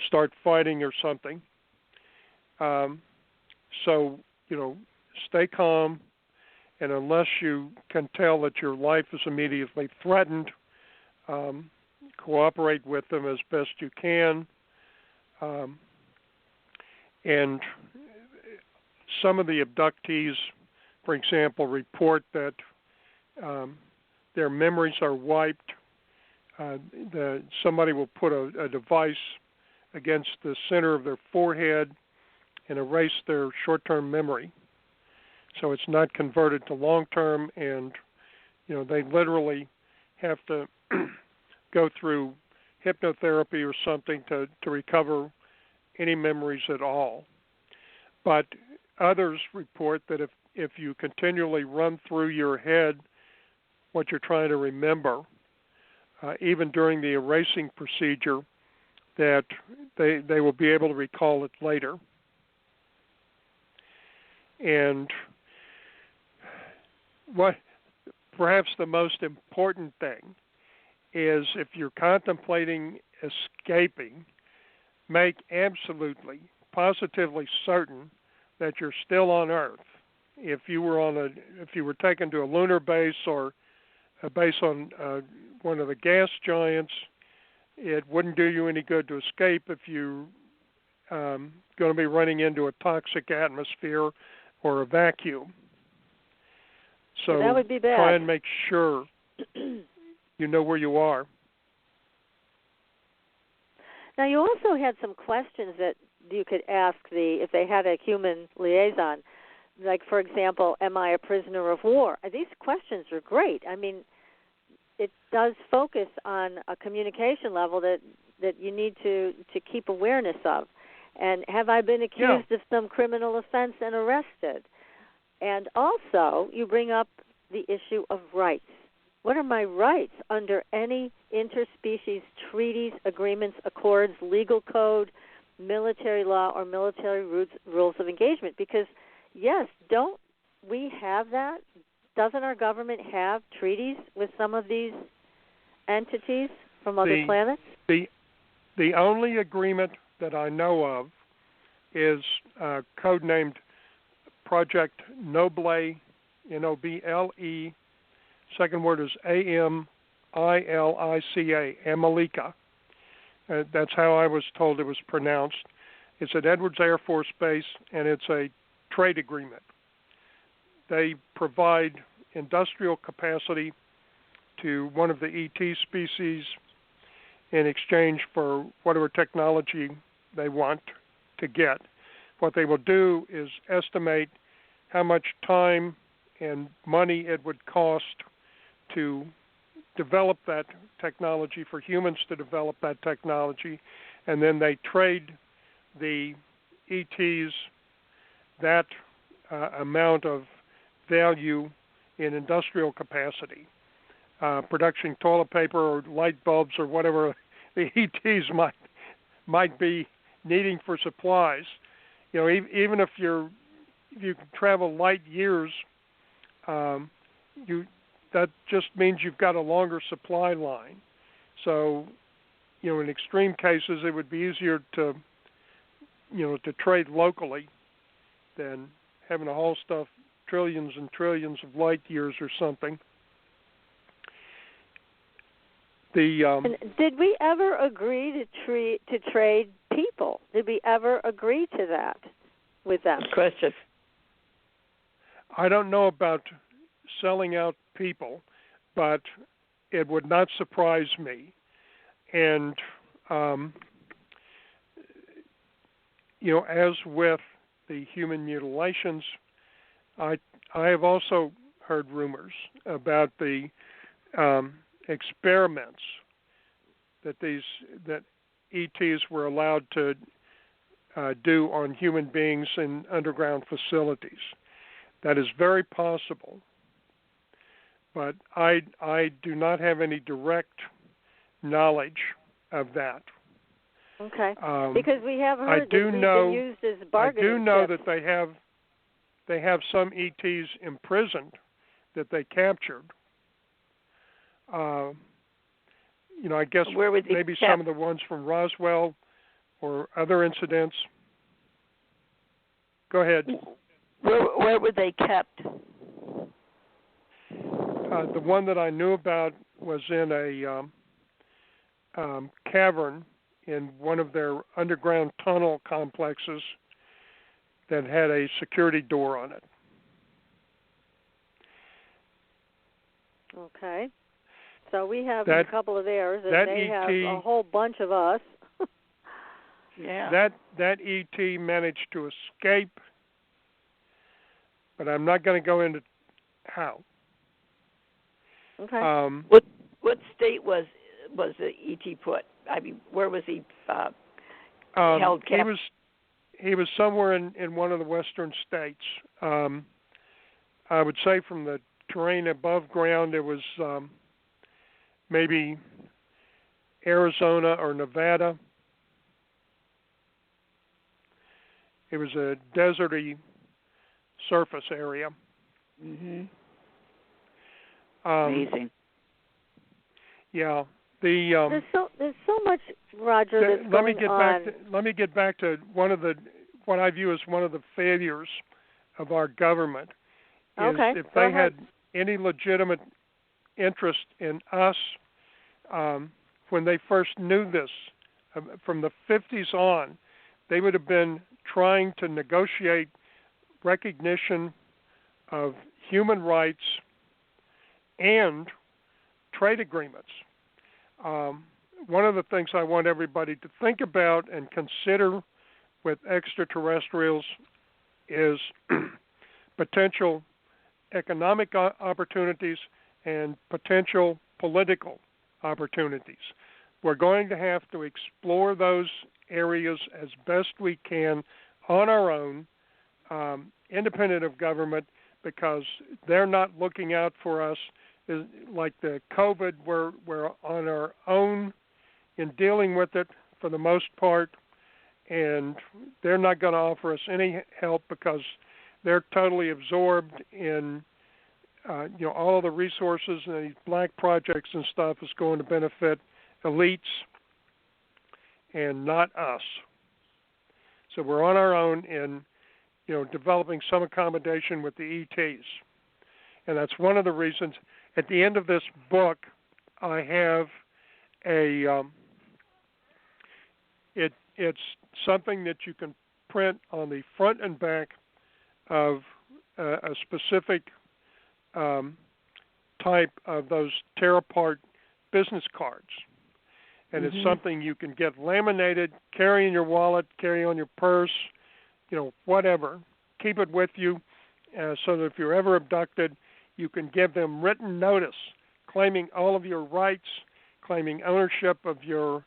start fighting or something. So stay calm, and unless you can tell that your life is immediately threatened, cooperate with them as best you can. And some of the abductees, for example, report that their memories are wiped. Somebody will put a device against the center of their forehead and erase their short-term memory. So it's not converted to long-term, and they literally have to go through hypnotherapy or something to recover any memories at all. But others report that if you continually run through your head what you're trying to remember, even during the erasing procedure, that they will be able to recall it later. And what perhaps the most important thing is, if you're contemplating escaping, make absolutely, positively certain that you're still on Earth. If you were taken to a lunar base or a base on one of the gas giants, it wouldn't do you any good to escape if you going to be running into a toxic atmosphere or a vacuum. So
that would be bad.
Try and make sure you know where you are.
Now, you also had some questions that you could ask if they had a human liaison. Like, for example, am I a prisoner of war? These questions are great. I mean, it does focus on a communication level that you need to keep awareness of. And have I been accused of some criminal offense and arrested? And also, you bring up the issue of rights. What are my rights under any interspecies treaties, agreements, accords, legal code, military law, or military rules of engagement? Because, yes, don't we have that? Doesn't our government have treaties with some of these entities from other planets?
The only agreement that I know of is codenamed Project Noble, Noble. Second word is Amilica, Amilica. That's how I was told it was pronounced. It's at Edwards Air Force Base, and it's a trade agreement. They provide industrial capacity to one of the ET species in exchange for whatever technology they want to get. What they will do is estimate how much time and money it would cost to develop that technology, for humans to develop that technology, and then they trade the ETs that amount of value in industrial capacity, production toilet paper or light bulbs or whatever the ETs might be needing for supplies. Even if you can travel light years, that just means you've got a longer supply line. So, in extreme cases, it would be easier to trade locally than having to haul stuff trillions and trillions of light years or something.
And did we ever agree to trade people? Did we ever agree to that with them?
Question.
I don't know about selling out people, but it would not surprise me. And, as with the human mutilations, I have also heard rumors about the experiments that ETs were allowed to do on human beings in underground facilities. That is very possible, but I do not have any direct knowledge of that.
Okay, because we have heard that they've been used as bargaining
chips. I do know
chips.
that they have some ETs imprisoned that they captured. I guess maybe some of the ones from Roswell or other incidents. Go ahead.
Where were they kept?
The one that I knew about was in a cavern in one of their underground tunnel complexes that had a security door on it.
Okay. So we have a couple of theirs, and they have a whole bunch of us.
Yeah.
That ET managed to escape, but I'm not going to go into how.
Okay.
What state was the ET put? I mean, where was he held captive?
He was somewhere in one of the western states. I would say from the terrain above ground, it was maybe Arizona or Nevada. It was a deserty surface area.
Mm-hmm.
Amazing. Yeah.
There's so much, Roger, that's going on.
Let me get back to what I view as one of the failures of our government. If they had any legitimate interest in us, when they first knew this, from the 50s on, they would have been trying to negotiate recognition of human rights and trade agreements. One of the things I want everybody to think about and consider with extraterrestrials is potential economic opportunities and potential political opportunities. We're going to have to explore those areas as best we can on our own, independent of government, because they're not looking out for us. Like the COVID, we're on our own in dealing with it for the most part, and they're not going to offer us any help because they're totally absorbed in all of the resources, and these black projects and stuff is going to benefit elites and not us. So we're on our own in developing some accommodation with the ETs. And that's one of the reasons. At the end of this book, I have it's something that you can print on the front and back of a specific type of those tear-apart business cards. And it's something you can get laminated, carry in your wallet, carry on your purse, whatever. Keep it with you so that if you're ever abducted, you can give them written notice claiming all of your rights, claiming ownership of your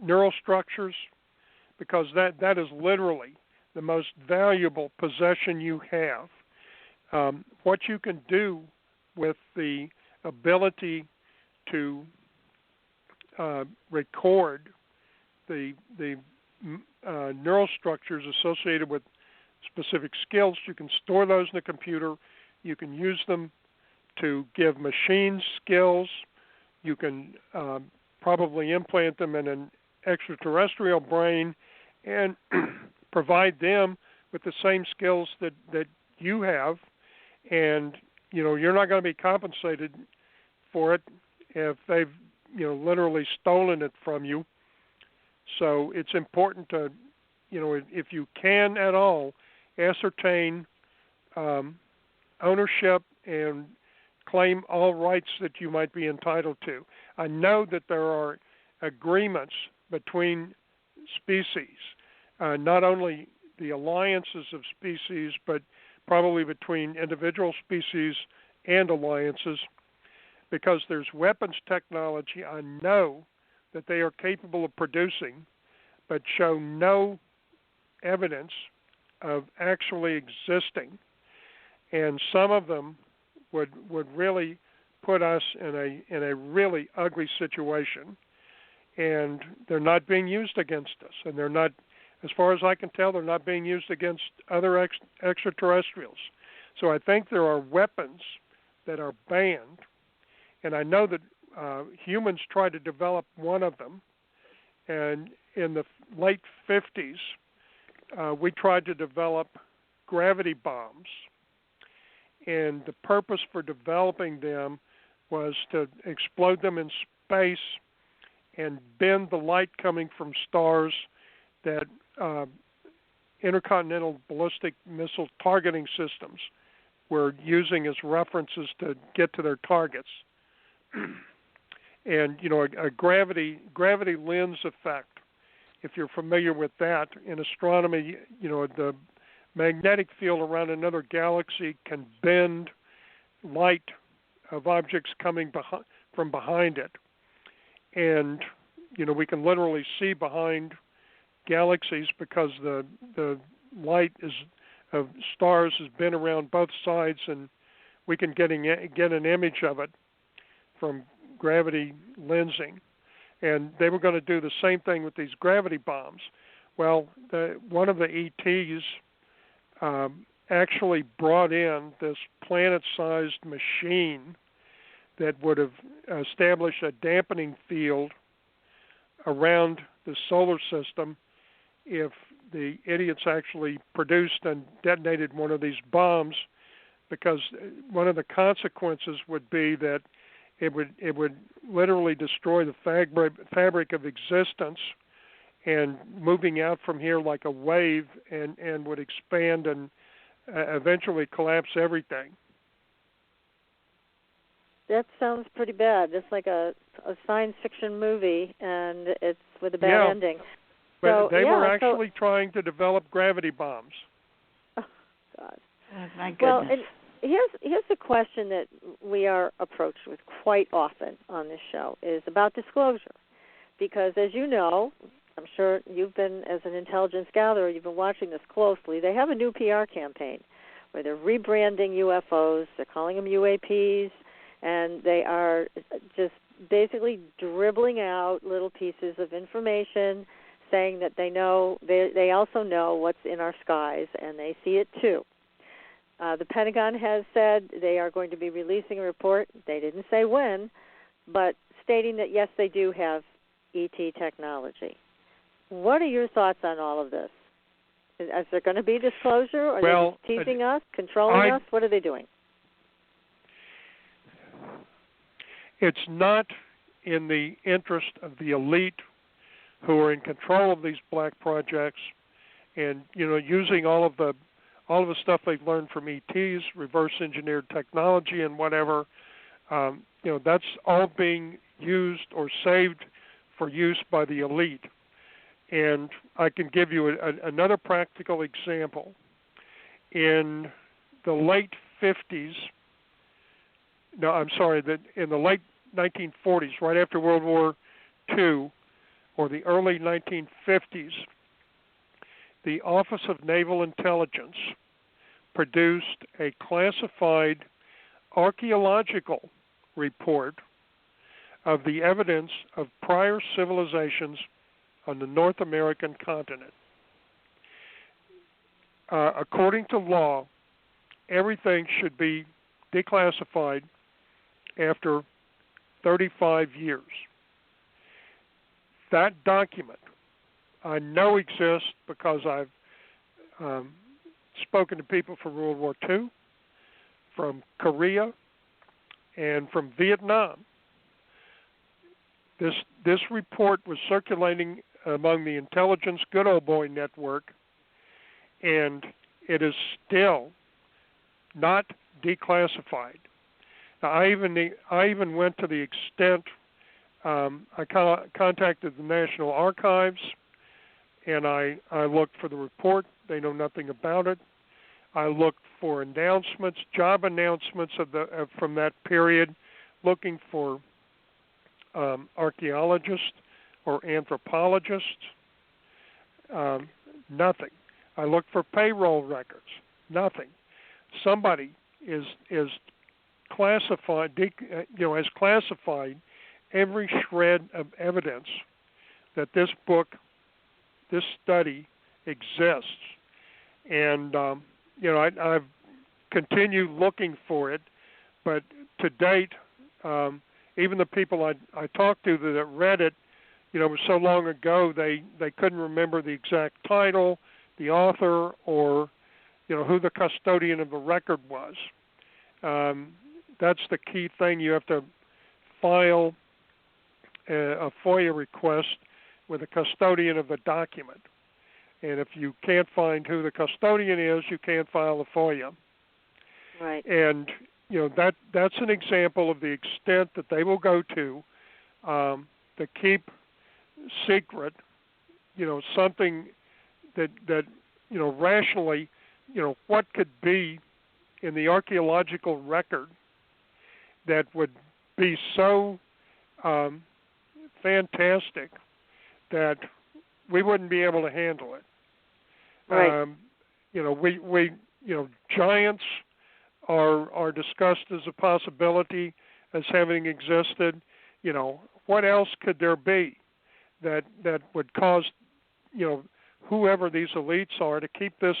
neural structures, because that is literally the most valuable possession you have. What you can do with the ability to record the neural structures associated with specific skills, you can store those in the computer. You can use them to give machines skills. You can probably implant them in an extraterrestrial brain and provide them with the same skills that you have. And, you're not going to be compensated for it if they've, literally stolen it from you. So it's important to, if you can at all, ascertain ownership and claim all rights that you might be entitled to. I know that there are agreements between species, not only the alliances of species, but probably between individual species and alliances, because there's weapons technology I know that they are capable of producing, but show no evidence of actually existing. And some of them would really put us in a really ugly situation, and they're not being used against us, and they're not, as far as I can tell, they're not being used against other extraterrestrials. So I think there are weapons that are banned, and I know that humans tried to develop one of them, and in the late 50s, we tried to develop gravity bombs, and the purpose for developing them was to explode them in space and bend the light coming from stars that intercontinental ballistic missile targeting systems were using as references to get to their targets. And, a gravity lens effect, if you're familiar with that, in astronomy, the magnetic field around another galaxy can bend light of objects coming from behind it. And, we can literally see behind galaxies because the light of stars has been around both sides, and we can get an image of it from gravity lensing. And they were going to do the same thing with these gravity bombs. Well, one of the ETs actually brought in this planet-sized machine that would have established a dampening field around the solar system if the idiots actually produced and detonated one of these bombs, because one of the consequences would be that it would literally destroy the fabric of existence, and moving out from here like a wave and would expand and eventually collapse everything.
That sounds pretty bad. It's like a science fiction movie, and it's with a bad ending.
But they were actually trying to develop gravity bombs.
Oh, God.
Oh, my goodness.
Well, and here's a question that we are approached with quite often on this show is about disclosure. Because, as you know, I'm sure you've been, as an intelligence gatherer, you've been watching this closely. They have a new PR campaign where they're rebranding UFOs. They're calling them UAPs. And they are just basically dribbling out little pieces of information, saying that they also know what's in our skies, and they see it too. The Pentagon has said they are going to be releasing a report. They didn't say when, but stating that, yes, they do have ET technology. What are your thoughts on all of this? Is there going to be disclosure? Are they just teasing us, controlling us? What are they doing?
It's not in the interest of the elite who are in control of these black projects, and using all of the stuff they've learned from ETs, reverse engineered technology, and whatever. That's all being used or saved for use by the elite. And I can give you another practical example. In the late 50s. No, I'm sorry, that in the late 1940s, right after World War II, or the early 1950s, the Office of Naval Intelligence produced a classified archaeological report of the evidence of prior civilizations on the North American continent. According to law, everything should be declassified after 35 years. That document I know exists because I've spoken to people from World War II, from Korea, and from Vietnam. This report was circulating among the intelligence good old boy network, and it is still not declassified. Now, I even went to the extent I contacted the National Archives, and I looked for the report. They know nothing about it. I looked for announcements, job announcements from that period, looking for archaeologists or anthropologists. Nothing. I looked for payroll records. Nothing. Somebody is classified, has classified every shred of evidence that this book, this study exists. And I've continued looking for it, but to date, even the people I talked to that read it, it was so long ago they couldn't remember the exact title, the author, or who the custodian of the record was. That's the key thing. You have to file a FOIA request with a custodian of the document. And if you can't find who the custodian is, you can't file a FOIA.
Right.
And that's an example of the extent that they will go to keep secret, something that rationally, what could be in the archaeological record that would be so fantastic that we wouldn't be able to handle it.
Right.
We giants are discussed as a possibility as having existed. What else could there be that would cause whoever these elites are to keep this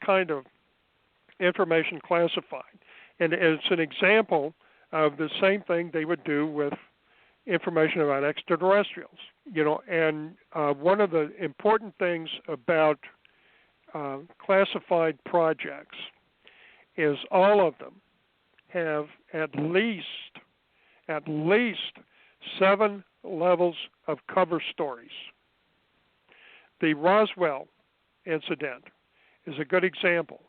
kind of information classified? And it's an example of the same thing they would do with information about extraterrestrials. And one of the important things about classified projects is all of them have at least 7 levels of cover stories. the Roswell incident is a good example.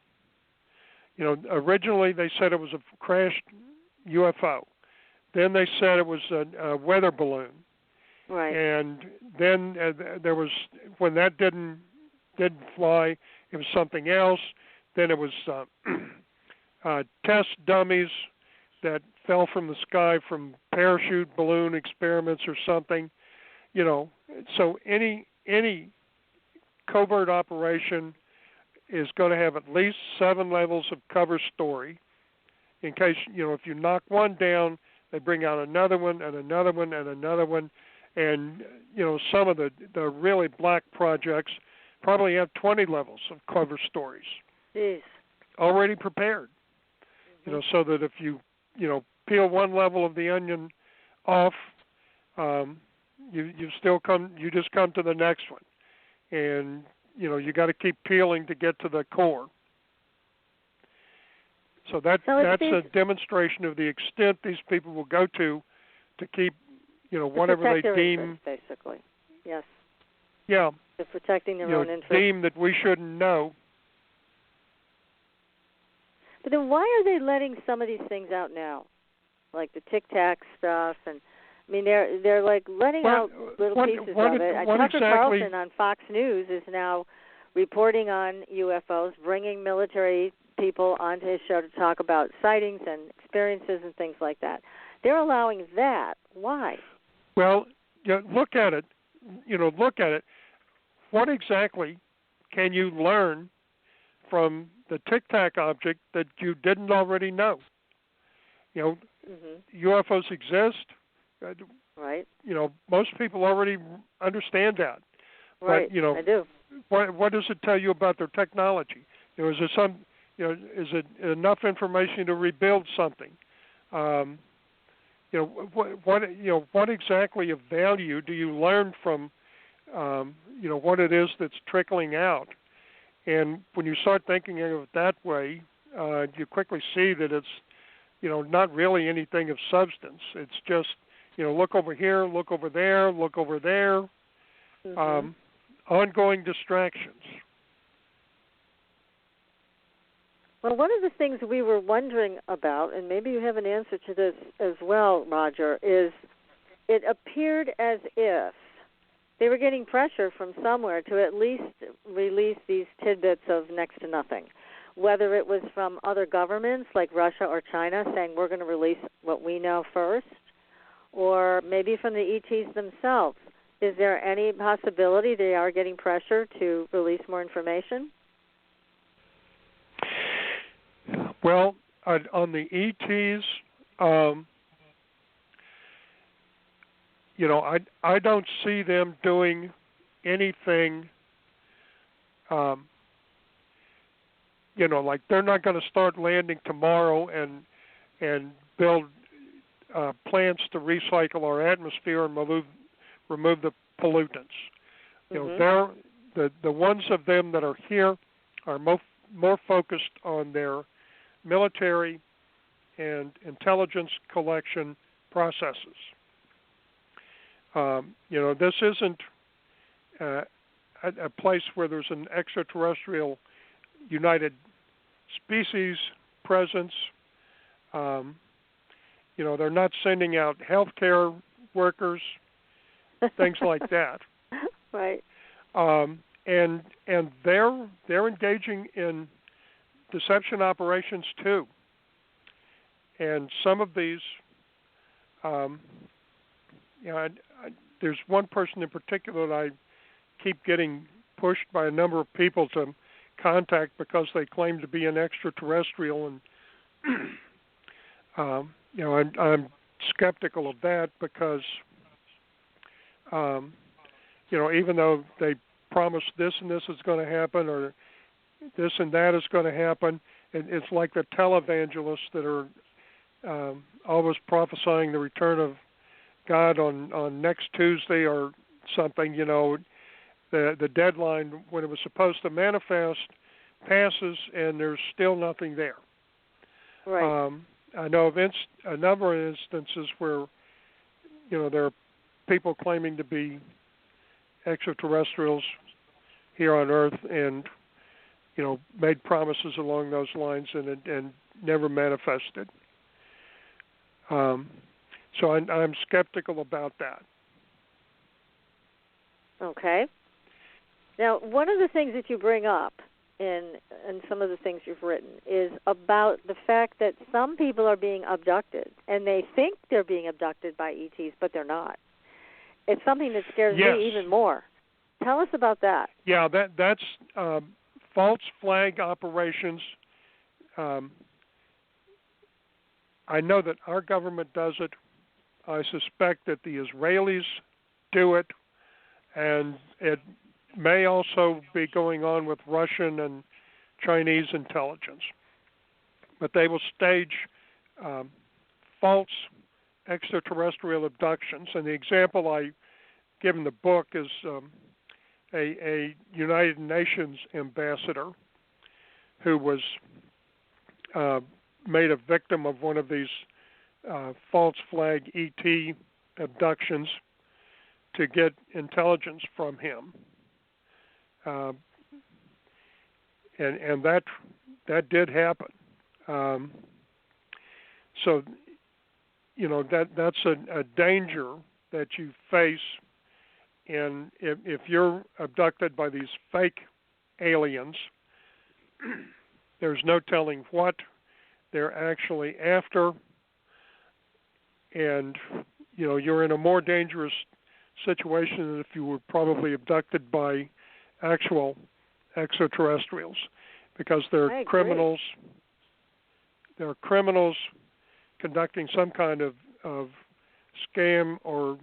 Originally they said it was a crashed UFO. Then they said it was a weather balloon.
Right.
And then there was, when that didn't fly, it was something else. Then it was test dummies that fell from the sky from parachute balloon experiments or something. So any covert operation is going to have at least 7 levels of cover story. In case, if you knock one down, they bring out another one and another one and another one. And, some of the really black projects probably have 20 levels of cover stories.
Jeez.
Already prepared. So that if you, peel one level of the onion off, you just come to the next one. And, you got to keep peeling to get to the core. So that's a demonstration of the extent these people will go to keep, whatever they deem.
Basically, yes.
Yeah.
They're protecting their own interests.
Deem that we shouldn't know.
But then why are they letting some of these things out now? Like the Tic Tac stuff, and I mean they're like letting out little pieces of it. Tucker Carlson on Fox News is now reporting on UFOs, bringing military people onto his show to talk about sightings and experiences and things like that. They're allowing that. Why?
Well, look at it. What exactly can you learn from the Tic Tac object that you didn't already know? UFOs exist.
Right.
Most people already understand that.
Right.
But,
I do.
What does it tell you about their technology? Is there some? Is it enough information to rebuild something? What exactly of value do you learn from, what it is that's trickling out? And when you start thinking of it that way, you quickly see that it's, not really anything of substance. It's just, look over here, look over there, look over there.
Mm-hmm.
Ongoing distractions.
Well, one of the things we were wondering about, and maybe you have an answer to this as well, Roger, is it appeared as if they were getting pressure from somewhere to at least release these tidbits of next to nothing, whether it was from other governments like Russia or China saying we're going to release what we know first, or maybe from the ETs themselves. Is there any possibility they are getting pressure to release more information?
Well, on the ETs, I don't see them doing anything, like they're not going to start landing tomorrow and build plants to recycle our atmosphere and remove the pollutants. The ones of them that are here are more focused on their military and intelligence collection processes. This isn't a place where there's an extraterrestrial United Species presence. They're not sending out healthcare workers, things like that.
Right.
And they're engaging in deception operations too. And some of these, there's one person in particular that I keep getting pushed by a number of people to contact because they claim to be an extraterrestrial, and I'm skeptical of that because even though they promise this and this is going to happen or this and that is going to happen, it's like the televangelists that are always prophesying the return of God on next Tuesday or something. The deadline when it was supposed to manifest passes and there's still nothing there.
Right.
I know of a number of instances where there are people claiming to be extraterrestrials here on Earth, and made promises along those lines and never manifested. So I'm skeptical about that.
Okay. Now, one of the things that you bring up in some of the things you've written is about the fact that some people are being abducted, and they think they're being abducted by ETs, but they're not. It's something that scares me even more. Tell us about that.
Yeah, that's false flag operations. I know that our government does it. I suspect that the Israelis do it, and it may also be going on with Russian and Chinese intelligence. But they will stage false extraterrestrial abductions. And the example I give in the book is a United Nations ambassador who was made a victim of one of these false flag ET abductions to get intelligence from him. And that did happen. So, that's a danger that you face. And if you're abducted by these fake aliens, there's no telling what they're actually after. And, you're in a more dangerous situation than if you were probably abducted by actual extraterrestrials, because they're criminals. They're criminals conducting some kind of scam or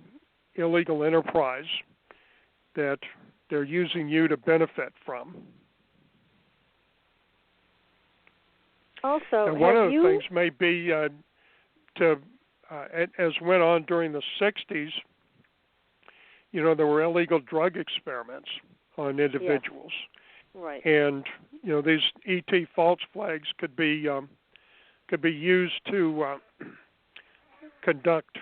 illegal enterprise that they're using you to benefit from.
Also,
and one of the things may be as went on during the 60s, there were illegal drug experiments on individuals.
Yes. Right.
And, these ET false flags could be used to conduct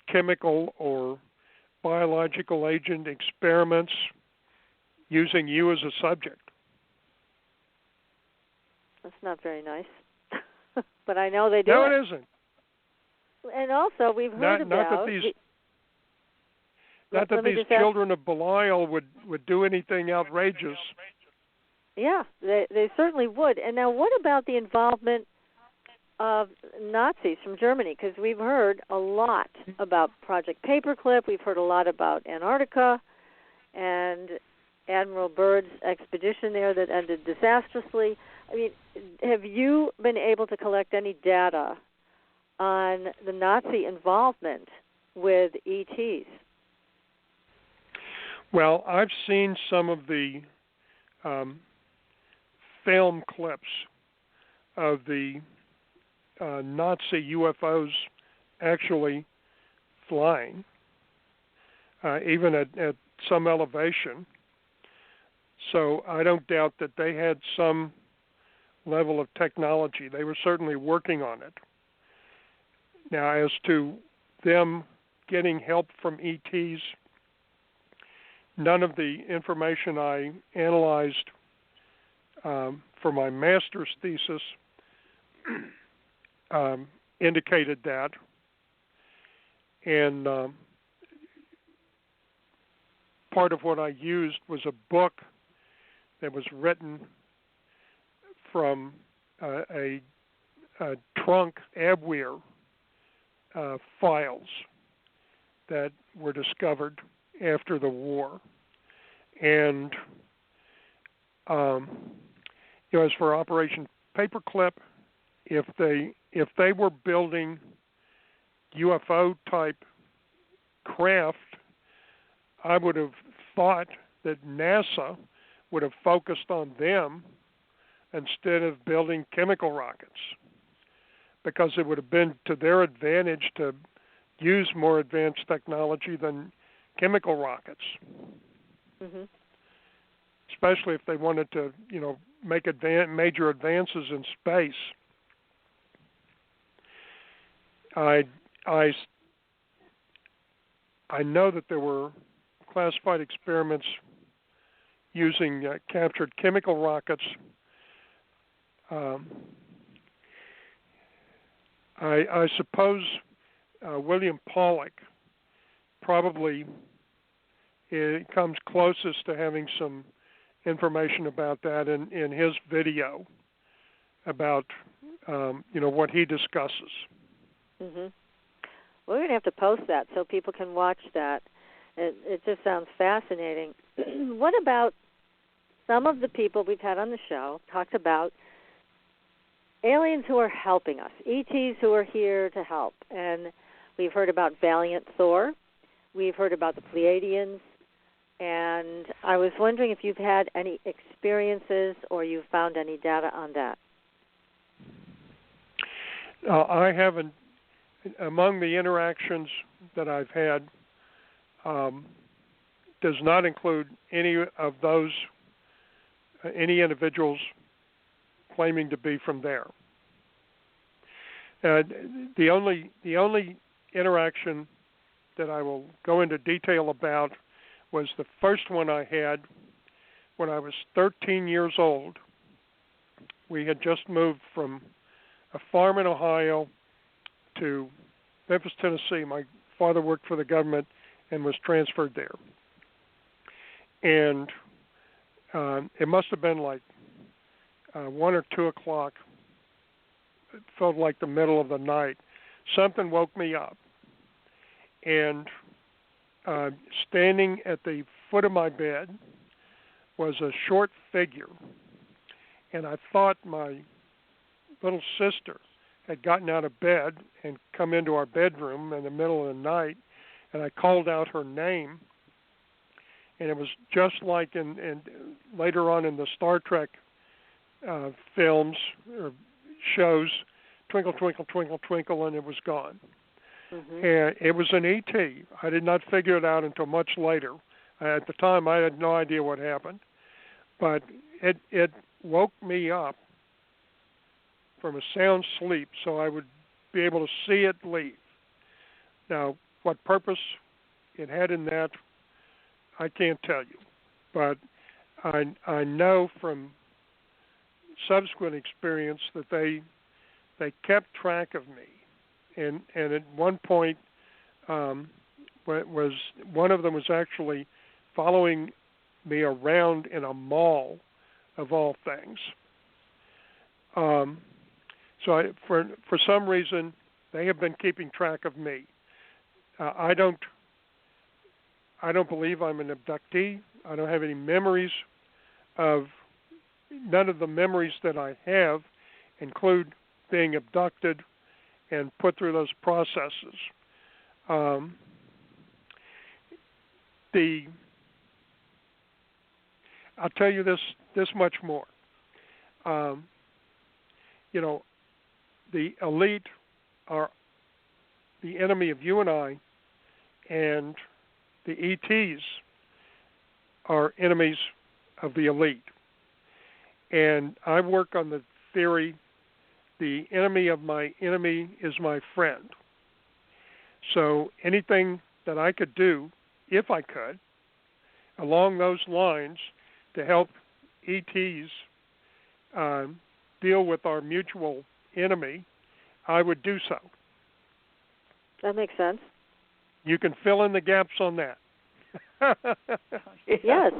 chemical or biological agent experiments using you as a subject.
That's not very nice. But I know they do.
No, it isn't.
And also, we've heard about...
Not that these children of Belial would do anything outrageous.
Yeah, they certainly would. And now what about the involvement of Nazis from Germany? Because we've heard a lot about Project Paperclip. We've heard a lot about Antarctica and Admiral Byrd's expedition there that ended disastrously. I mean, have you been able to collect any data on the Nazi involvement with ETs?
Well, I've seen some of the film clips of the Nazi UFOs actually flying, even at some elevation. So I don't doubt that they had some level of technology. They were certainly working on it. Now, as to them getting help from ETs, none of the information I analyzed for my Masters Thesis indicated that. And part of what I used was a book that was written from a trunk Abwehr files that were discovered after the war. And as for Operation Paperclip, if they were building UFO type craft, I would have thought that NASA would have focused on them instead of building chemical rockets, because it would have been to their advantage to use more advanced technology than chemical rockets, especially if they wanted to, make major advances in space. I know that there were classified experiments using captured chemical rockets. I suppose William Pollack probably comes closest to having some information about that in his video about what he discusses.
Mm-hmm. We're going to have to post that so people can watch that. It just sounds fascinating. What about some of the people we've had on the show talked about aliens who are helping us, ETs who are here to help? And we've heard about Valiant Thor. We've heard about the Pleiadians. And I was wondering if you've had any experiences or you've found any data on that.
I haven't. Among the interactions that I've had, does not include any of those, any individuals claiming to be from there. The only interaction that I will go into detail about was the first one I had when I was 13 years old. We had just moved from a farm in Ohio to Memphis, Tennessee. My father worked for the government and was transferred there. And it must have been like 1 or 2 o'clock. It felt like the middle of the night. Something woke me up. And standing at the foot of my bed was a short figure. And I thought my little sister had gotten out of bed and come into our bedroom in the middle of the night, and I called out her name. And it was just like in later on in the Star Trek films or shows, twinkle, twinkle, twinkle, twinkle, and it was gone. Mm-hmm. And it was an ET. I did not figure it out until much later. At the time, I had no idea what happened. But it woke me up from a sound sleep so I would be able to see it leave. Now, what purpose it had in that, I can't tell you. But I know from subsequent experience that they kept track of me. And at one point, was one of them was actually following me around in a mall, of all things. So for some reason, they have been keeping track of me. I don't believe I'm an abductee. I don't have any memories of. None of the memories that I have include being abducted and put through those processes. I'll tell you this much more. The elite are the enemy of you and I, and the ETs are enemies of the elite. And I work on the theory, the enemy of my enemy is my friend. So anything that I could do, if I could, along those lines to help ETs deal with our mutual enemy, I would do so.
That makes sense.
You can fill in the gaps on that.
Yes.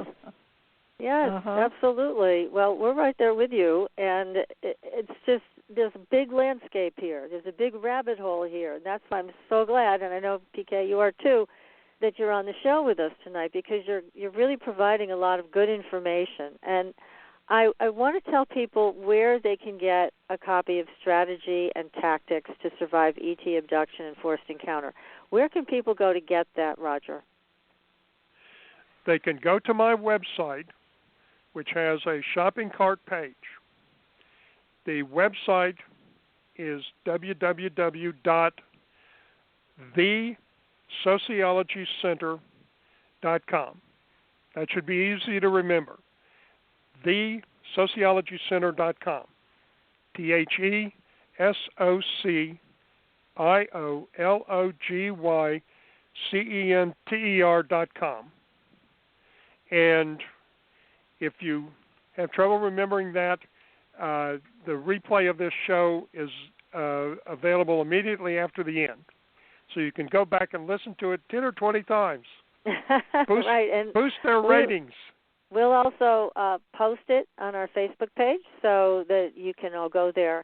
Yes, absolutely. Well, we're right there with you, and it's just there's a big landscape here. There's a big rabbit hole here, and that's why I'm so glad, and I know, PK, you are too, that you're on the show with us tonight because you're really providing a lot of good information. And I want to tell people where they can get a copy of Strategy and Tactics to Survive ET Abduction and Forced Encounter. Where can people go to get that, Roger?
They can go to my website, which has a shopping cart page. The website is www.thesociologycenter.com. That should be easy to remember. Thesociologycenter.com. THESOCIOLOGYCENTER.com. And if you have trouble remembering that, the replay of this show is available immediately after the end. So you can go back and listen to it 10 or 20 times.
Right, and
boost their ratings.
We'll also post it on our Facebook page so that you can all go there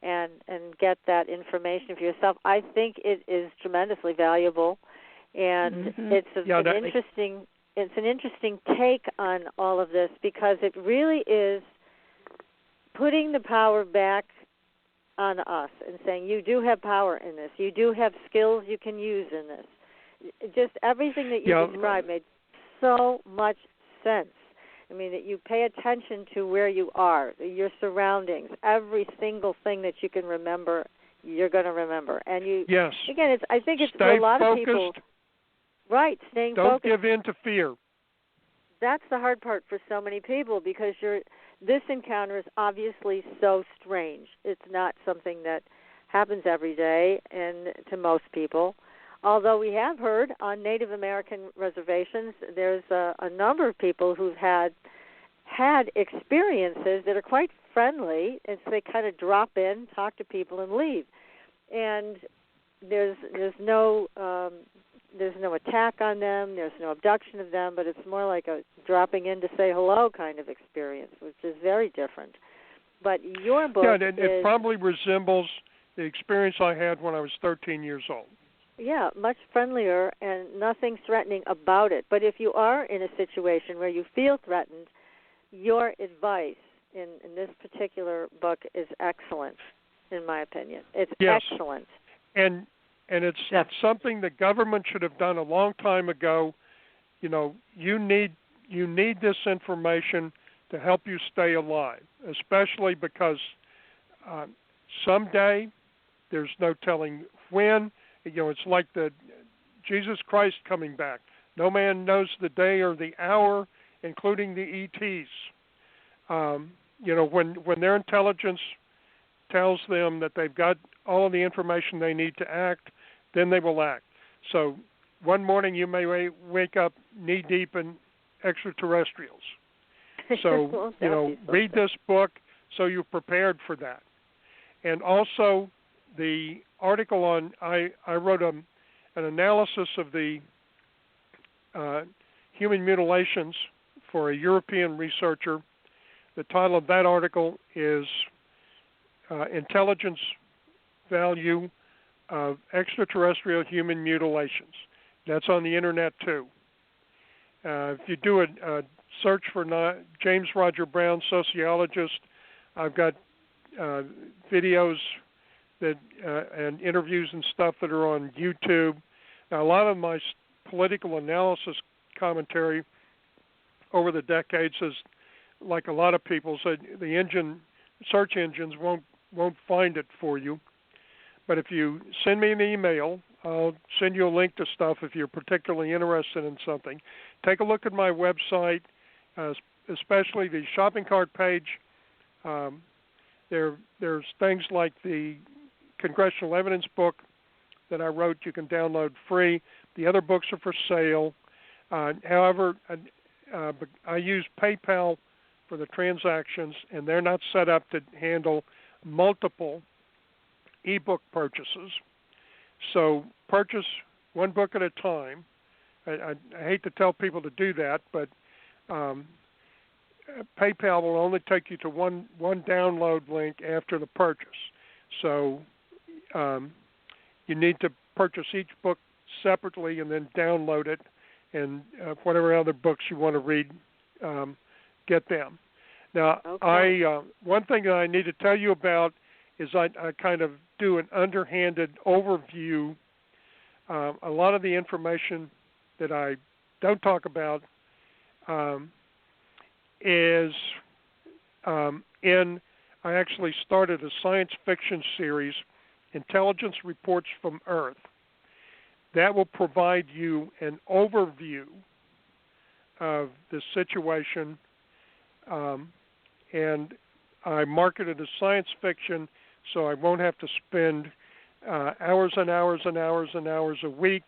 and get that information for yourself. I think it is tremendously valuable, and it's an interesting take on all of this, because it really is putting the power back on us and saying, you do have power in this. You do have skills you can use in this. Just everything that you described made so much sense. I mean, that you pay attention to where you are, your surroundings, every single thing that you can remember, you're going to remember. And you, again, I think it's for a lot of people. Right, staying focused.
Don't give in to fear.
That's the hard part for so many people, because this encounter is obviously so strange. It's not something that happens every day and to most people. Although we have heard on Native American reservations, there's a number of people who've had experiences that are quite friendly, and so they kind of drop in, talk to people, and leave. And there's no attack on them, there's no abduction of them, but it's more like a dropping in to say hello kind of experience, which is very different. But your book
it probably resembles the experience I had when I was 13 years old.
Yeah, much friendlier and nothing threatening about it. But if you are in a situation where you feel threatened, your advice in this particular book is excellent, in my opinion. It's excellent.
And it's something the government should have done a long time ago. You know, you need this information to help you stay alive, especially because someday, there's no telling when. You know, it's like the Jesus Christ coming back. No man knows the day or the hour, including the ETs. You know, when their intelligence tells them that they've got all of the information they need to act, then they will act. So one morning you may wake up knee-deep in extraterrestrials. So, you know, read this book so you're prepared for that. And also the article on, I wrote an analysis of the human mutilations for a European researcher. The title of that article is Intelligence Value of Extraterrestrial Human Mutilations. That's on the internet too. If you do a search for James Roger Brown, sociologist, I've got videos that and interviews and stuff that are on YouTube. Now, a lot of my political analysis commentary over the decades is, like a lot of people said, the search engines won't find it for you. But if you send me an email, I'll send you a link to stuff if you're particularly interested in something. Take a look at my website, especially the shopping cart page. There's things like the Congressional Evidence book that I wrote you can download free. The other books are for sale. However, I use PayPal for the transactions, and they're not set up to handle multiple ebook purchases. So purchase one book at a time. I hate to tell people to do that, but PayPal will only take you to one download link after the purchase. So you need to purchase each book separately and then download it, and whatever other books you want to read, get them. Now, one thing that I need to tell you about is I kind of do an underhanded overview. A lot of the information that I don't talk about is I actually started a science fiction series, Intelligence Reports from Earth. That will provide you an overview of the situation, and I market it as science fiction, so I won't have to spend hours and hours and hours and hours a week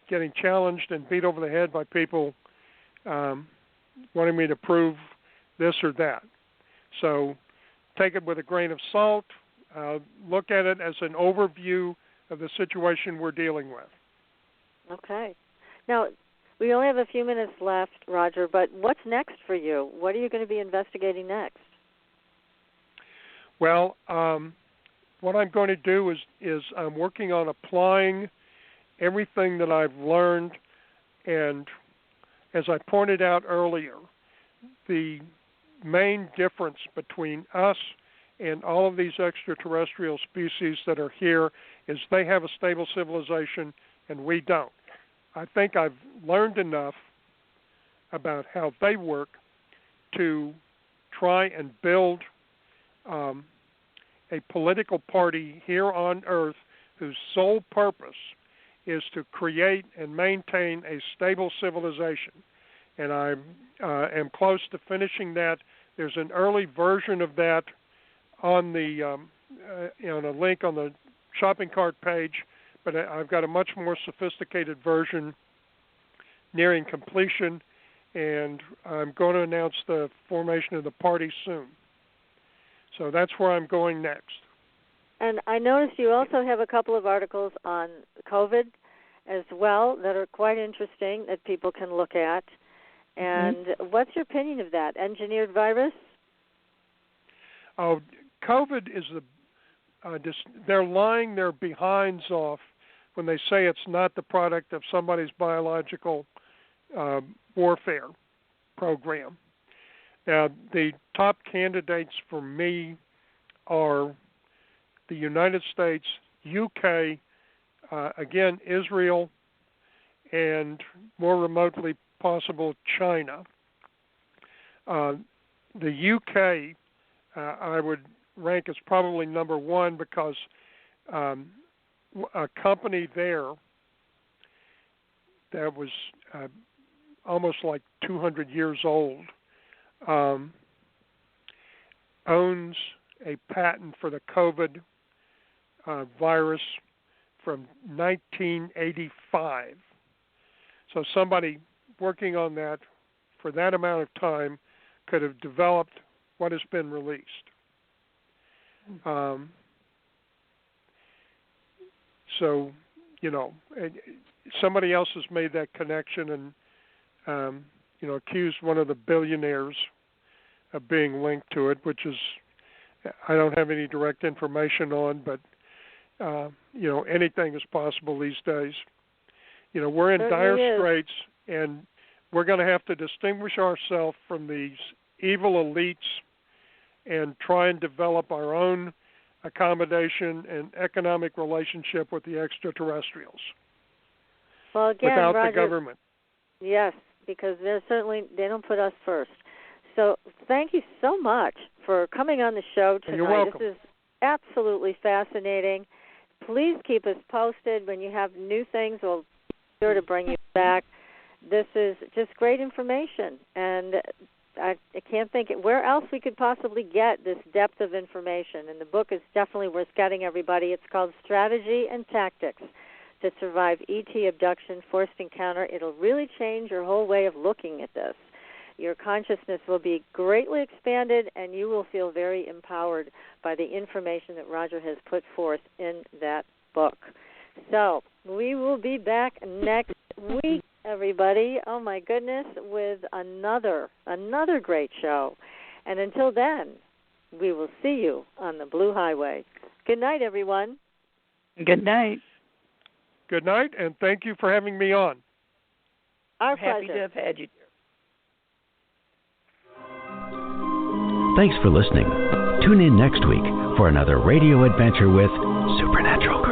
getting challenged and beat over the head by people wanting me to prove this or that. So take it with a grain of salt. Look at it as an overview of the situation we're dealing with.
Okay. Now, we only have a few minutes left, Roger, but what's next for you? What are you going to be investigating next?
Well, what I'm going to do is I'm working on applying everything that I've learned, and as I pointed out earlier, the main difference between us and all of these extraterrestrial species that are here is they have a stable civilization and we don't. I think I've learned enough about how they work to try and build a political party here on Earth whose sole purpose is to create and maintain a stable civilization. And I am close to finishing that. There's an early version of that on the on a link on the shopping cart page, but I've got a much more sophisticated version nearing completion, and I'm going to announce the formation of the party soon. So that's where I'm going next.
And I noticed you also have a couple of articles on COVID as well that are quite interesting that people can look at. And what's your opinion of that? Engineered virus?
Oh, COVID is they're lying their behinds off when they say it's not the product of somebody's biological warfare program. Now, the top candidates for me are the United States, UK, again, Israel, and more remotely possible China. The UK, I would rank as probably number one because a company there that was almost like 200 years old owns a patent for the COVID virus from 1985. So somebody working on that for that amount of time could have developed what has been released. So, somebody else has made that connection and, accused one of the billionaires of being linked to it, which is, I don't have any direct information on, but, anything is possible these days. We're in dire straits, and we're going to have to distinguish ourselves from these evil elites and try and develop our own accommodation and economic relationship with the extraterrestrials.
Well, again,
without
Roger,
the government.
Yes, because they don't put us first. So thank you so much for coming on the show tonight.
You're welcome.
This is absolutely fascinating. Please keep us posted when you have new things. We'll be sure to bring you back. This is just great information, and I can't think where else we could possibly get this depth of information. And the book is definitely worth getting, everybody. It's called Strategy and Tactics to Survive ET Abduction, Forced Encounter. It'll really change your whole way of looking at this. Your consciousness will be greatly expanded, and you will feel very empowered by the information that Roger has put forth in that book. So we will be back next week, everybody. Oh, my goodness, with another great show. And until then, we will see you on the Blue Highway. Good night, everyone.
Good night.
Good night, and thank you for having me on.
Our
Happy
pleasure.
to have had you.
Thanks for listening. Tune in next week for another radio adventure with Supernatural Girls.